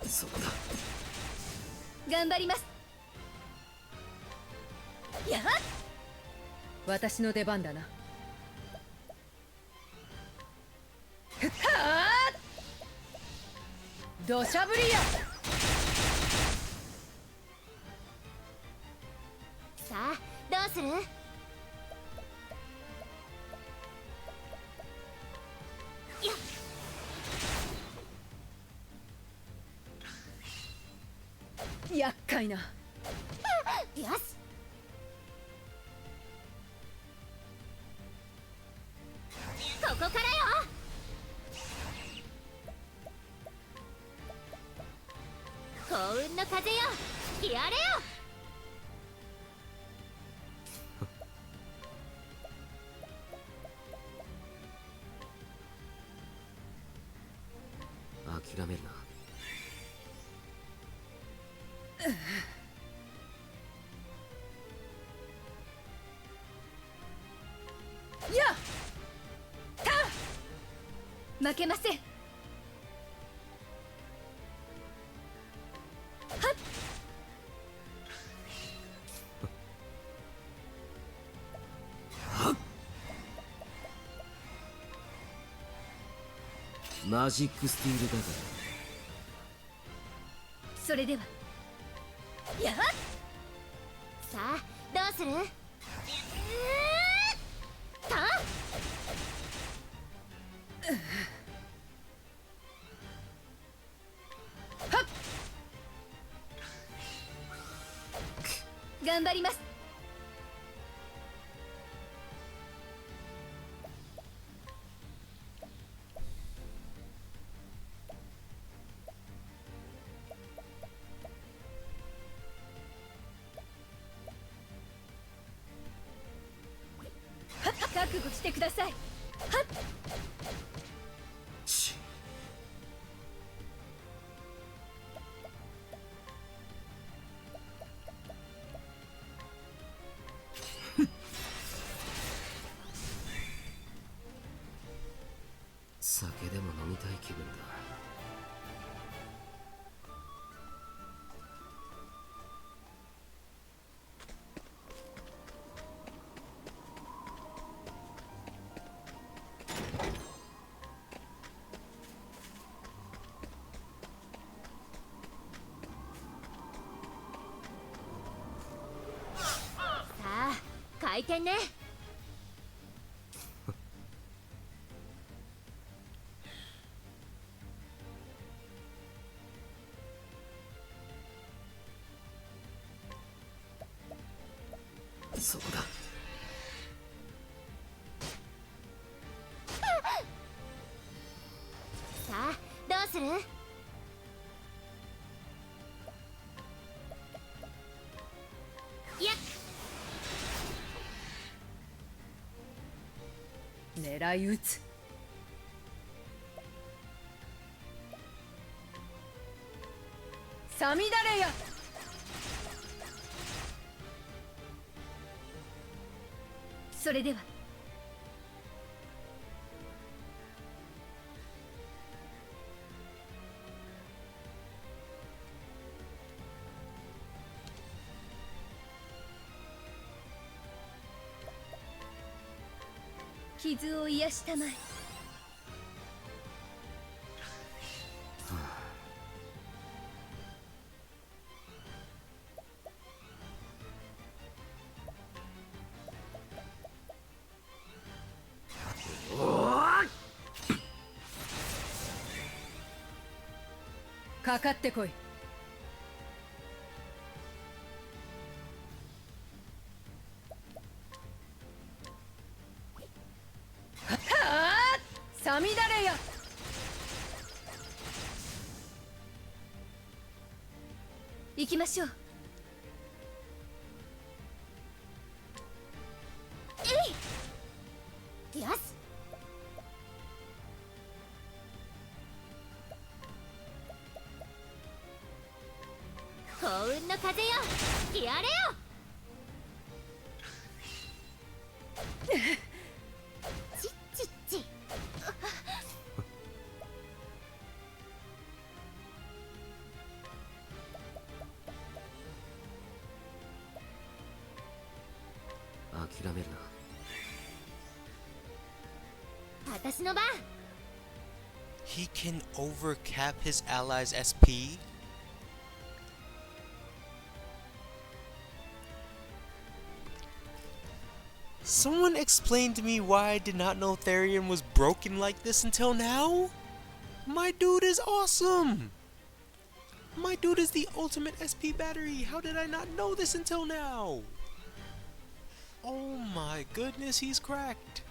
そこだ。頑張ります。やっ、私の出番だな。はあ、土砂降りや。さあどうする。やっ、厄介な。よし、ここからよ。幸運の風よ吹き荒れよ。諦めるな。やっ、負けません。はっ、マジックスティールだかそれではやっ、さあどうする。た頑張ります。覚悟してください。はっ、ち酒でも飲みたい気分だ。さあ回転ね。そこだ。さあどうする。やっ、狙い撃つ。さみだれや。それでは傷を癒したまえ。かかってこい。はあ、さみだれや。行きましょう。運の風よ吹き荒れよ。ちっちっち。諦めるな。私の番。 He can overcap his allies' SP? Someone explain to me why I did not know Therion was broken like this until now? My dude is awesome! My dude is the ultimate SP battery! How did I not know this until now? Oh my goodness, he's cracked!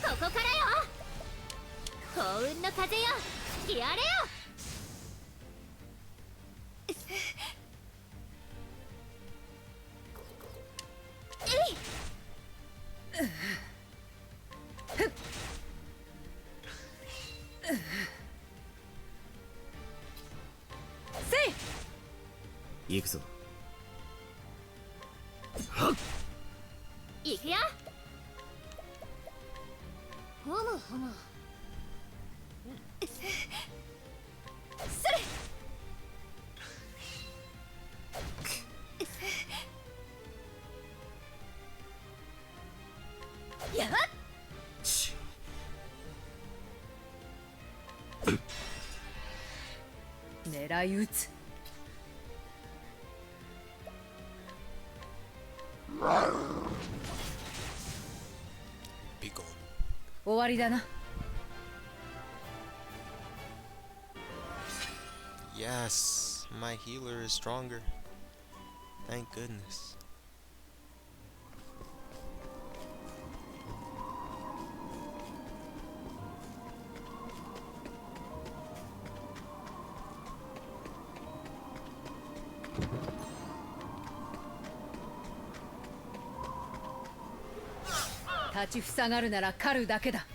ここからよ。幸運の風よ吹き荒れよ。えい。せい。行くぞ。いくよ。ふむふむ。それ。やっ。ち狙い撃つ。 Be gone. 終わりだな。 Yes, my healer is stronger. Thank goodness.「立ちふさがるなら狩るだけだ」。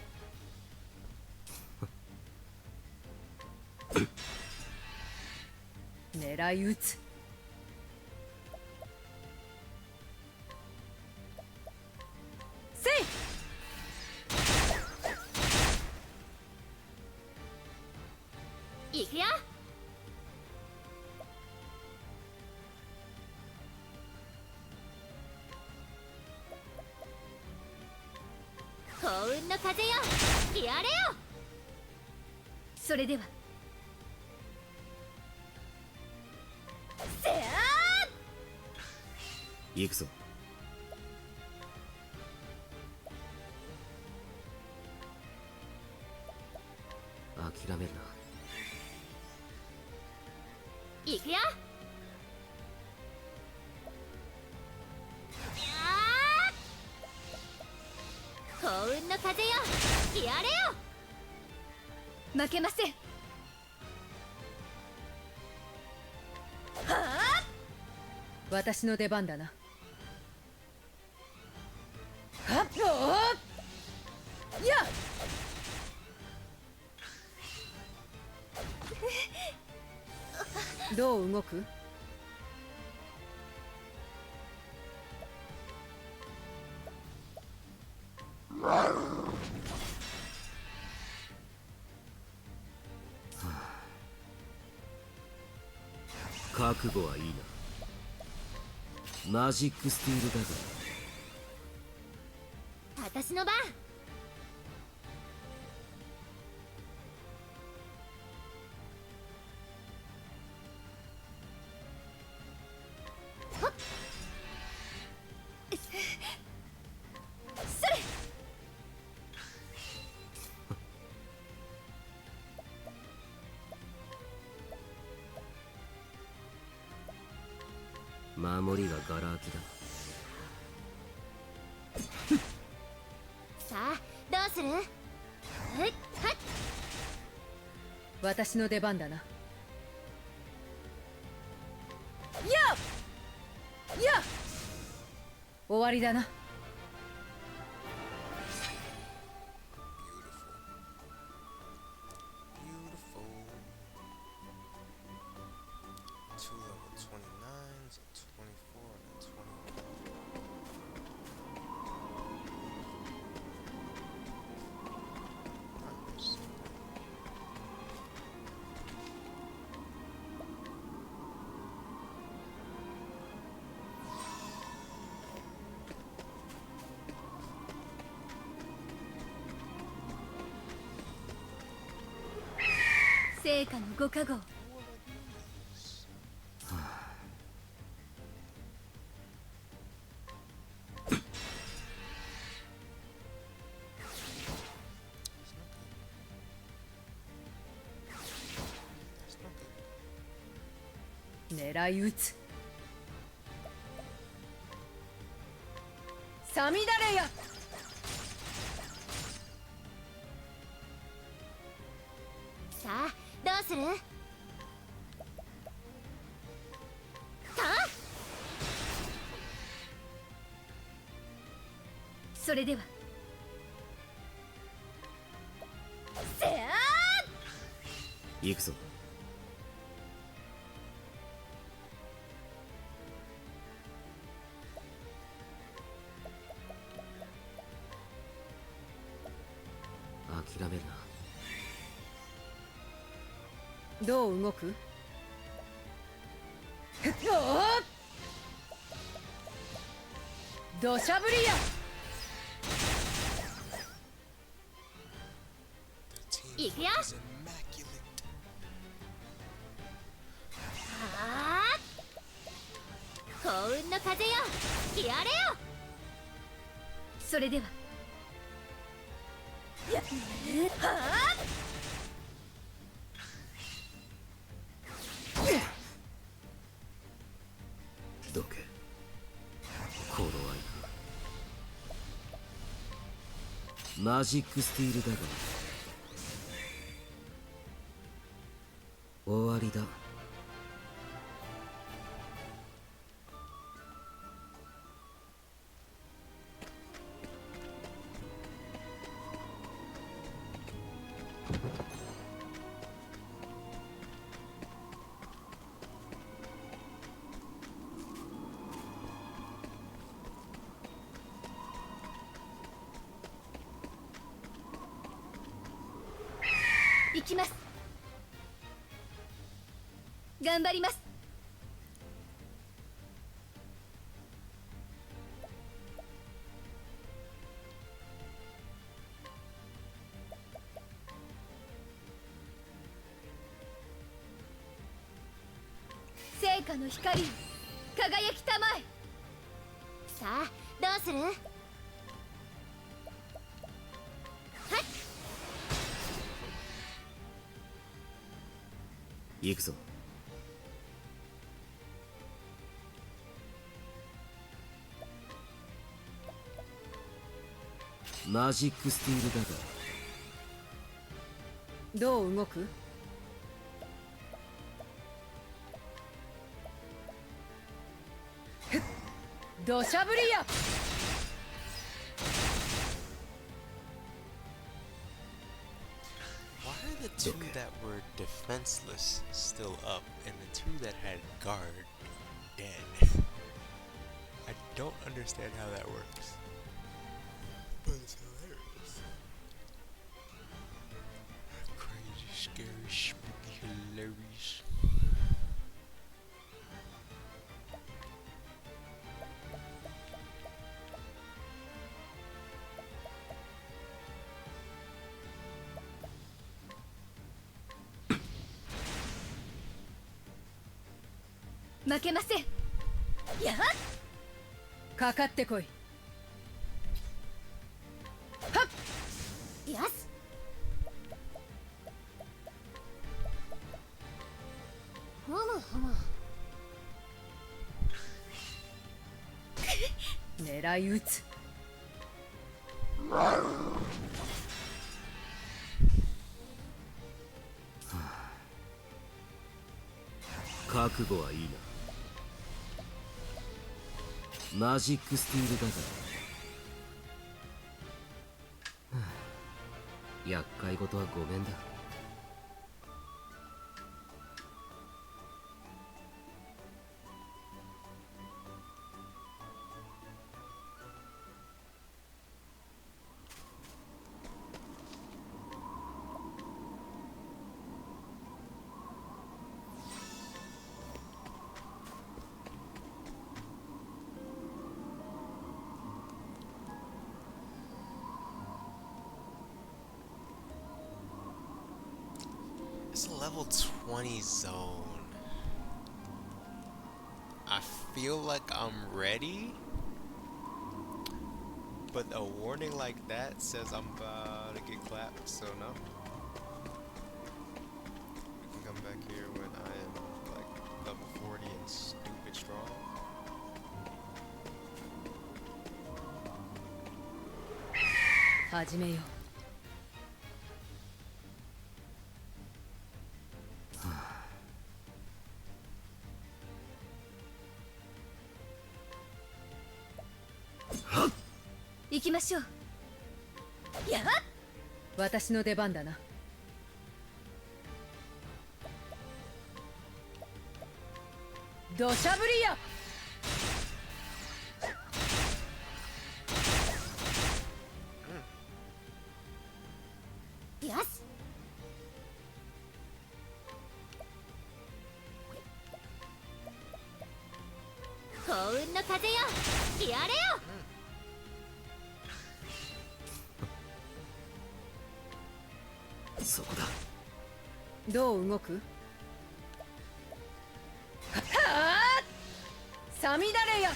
狙い撃つ。せい。いくよ。幸運の風よ吹き荒れよ。それではせや行くぞ。諦めるな。ー。いくよ。幸運の風よ吹き荒れよ。負けません。はあ。私の出番だな。はっおーやっ。どう動く？覚悟はいいな。マジックスティールだが。私の番。ほっ。それ。守りはガラ空きだ。さあどうする。ふっはっ。私の出番だな。やっやっ。終わりだな。 Beautiful. Beautiful. 成果のご加護を。狙い撃つ。サミダレや。さあどうする？さあそれではせあ行くぞ。諦めるな。どう動く？土砂降りや。行くよ。はあ幸運の風よ吹き荒れよ。それではやはあどけ。頃合いか。マジックスティールだが終わりだ。行きます。頑張ります。成果の光よ輝きたまえ。さあどうする？はっ行くぞ。マジックスティールだがどう動く？土砂降りや。Why are the two that were defenseless still up and the two that had guard dead? I don't understand how that works. But it's hilarious. Crazy, scary, spooky, hilarious.負けません。やっかかってこい。はっよしふむふむ狙い撃つ。覚悟はいいな。マジックスティールだが厄介事はごめんだ。It's a level 20 zone. I feel like I'm ready, but a warning like that says I'm about to get clapped, so no. We can come back here when I am like level 40 and stupid strong.始めよ行きましょう。やっ、う。私の出番だな。土砂降りや。よし。幸運の風よ、やれよ。そこだ。どう動く？はあ！さみだれや。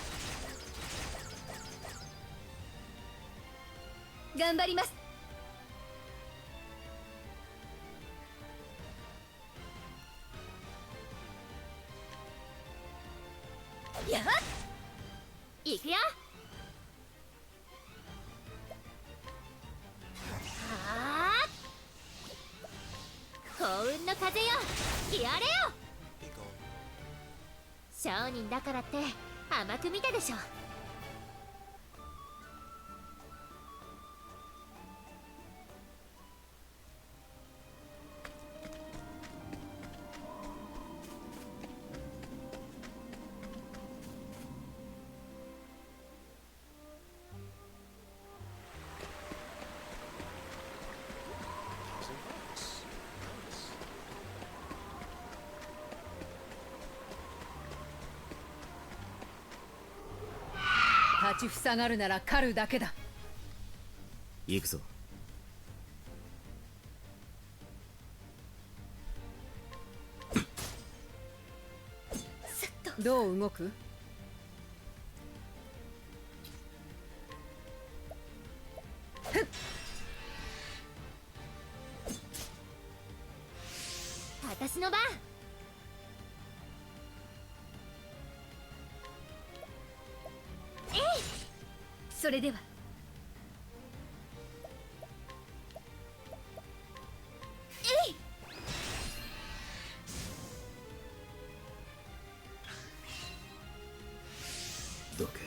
頑張ります。やっ、行くよ。はあ、幸運の風よ、やれよ。 Be gone. 商人だからって甘く見たでしょ。立ちふさがるなら狩るだけだ。行くぞ。どう動く？私の番。えい、それでは。えい、どけ。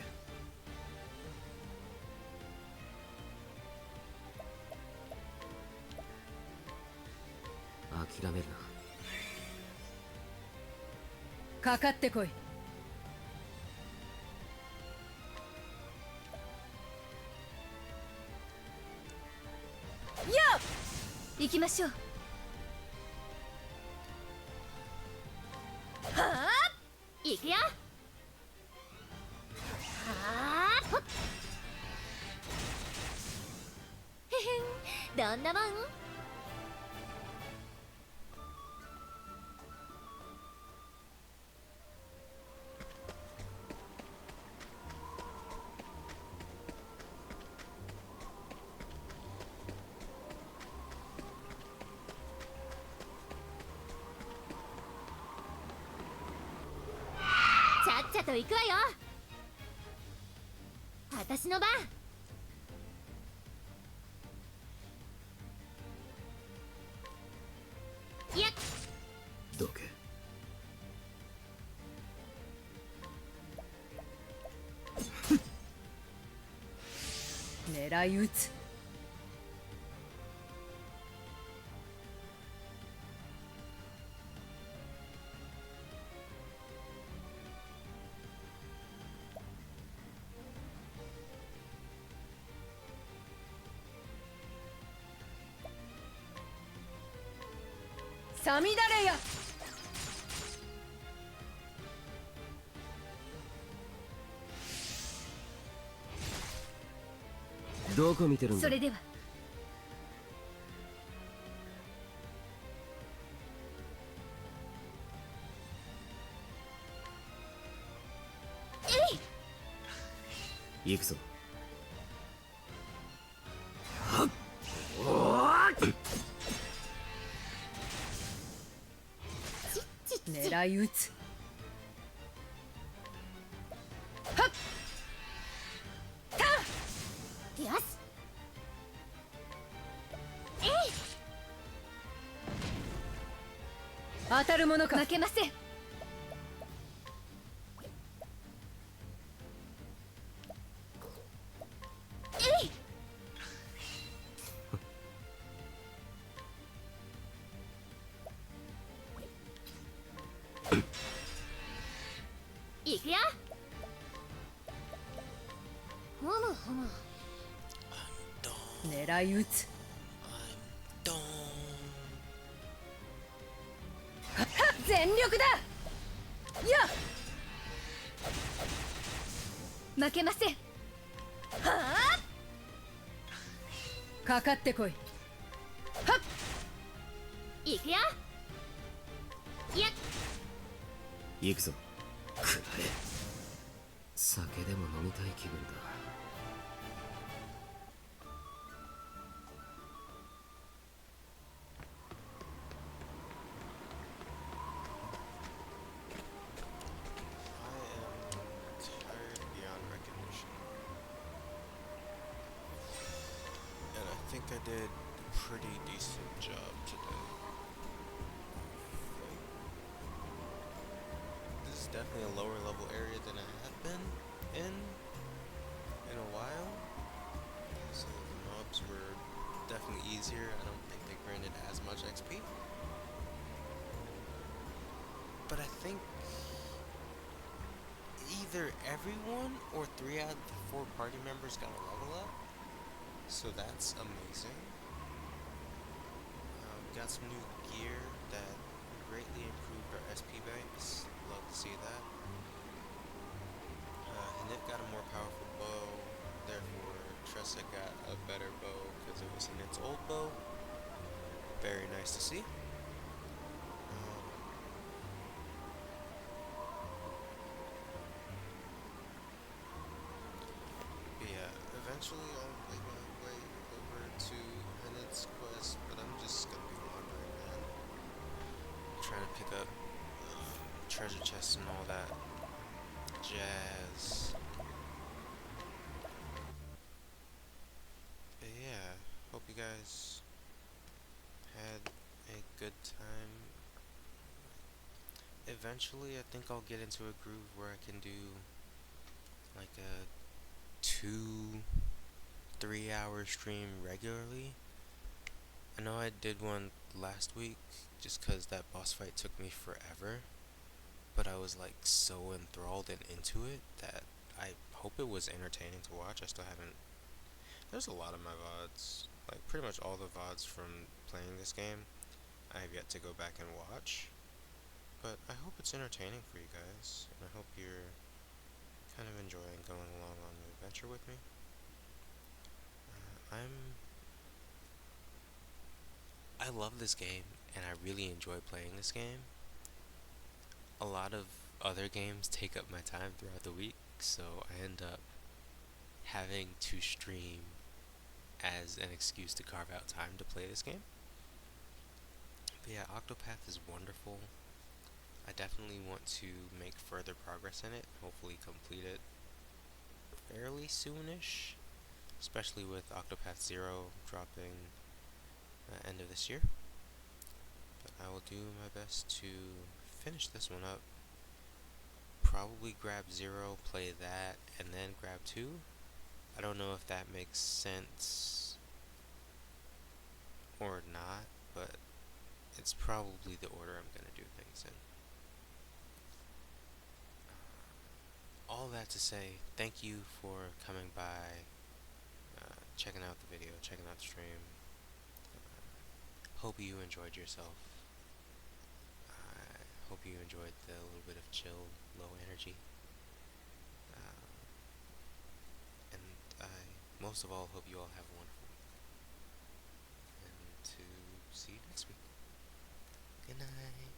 諦めるな。かかってこい。行きましょう。はあ、行くよ。はあ、ほっ、へへん、どんなもん。ちゃっちゃと行くわよ。私の番。やっ、どけ。狙い撃つ。さみだれや。どこ見てるんだ。それでは。行くぞ。狙い撃つ。よし当たるものか。負けません。いくよ。ふむふむ。狙い撃つ。 I'm done. 全力だ。や負けません。はあ。かかってこい。いくよ。いや。行くぞ。くらえ。酒でも飲みたい気分だ。Tired beyond recognition. And I think I did a pretty decent job today. Like, this is definitely a lower level area than I have been in a while. So the mobs were definitely easier. I don't think they granted as much XP. But I think either everyone or 3 out of the 4 party members got a level up, so that's amazing. Got some new gear that greatly improved our SP banks. Love to see that. Hanit got a more powerful bow, therefore Tressa got a better bow because it was Hanit's old bow. Very nice to see. Eventually I'll make my way over to Hanit's quest, but I'm just gonna be wandering, man. Trying to pick up treasure chests and all that jazz. But yeah, hope you guys had a good time. Eventually I think I'll get into a groove where I can do like a 2-3 hour stream regularly. I know I did one last week just cause that boss fight took me forever, but I was like so enthralled and into it that I hope it was entertaining to watch. I still haven't. There's a lot of my VODs, like pretty much all the VODs from playing this game I have yet to go back and watch, but I hope it's entertaining for you guys, and I hope you're kind of enjoying going along on the adventure with me. I love this game and I really enjoy playing this game. A lot of other games take up my time throughout the week, so I end up having to stream as an excuse to carve out time to play this game. But yeah, Octopath is wonderful. I definitely want to make further progress in it, hopefully complete it fairly soonish, especially with Octopath Zero dropping end of this year. But I will do my best to finish this one up. Probably grab Zero, play that, and then grab 2. I don't know if that makes sense or not, but it's probably the order I'm going to do things in. All that to say, thank you for coming by, checking out the video, checking out the stream. Hope you enjoyed yourself. I hope you enjoyed the little bit of chill, low energy. And I, most of all, hope you all have a wonderful week. And to see you next week. Good night.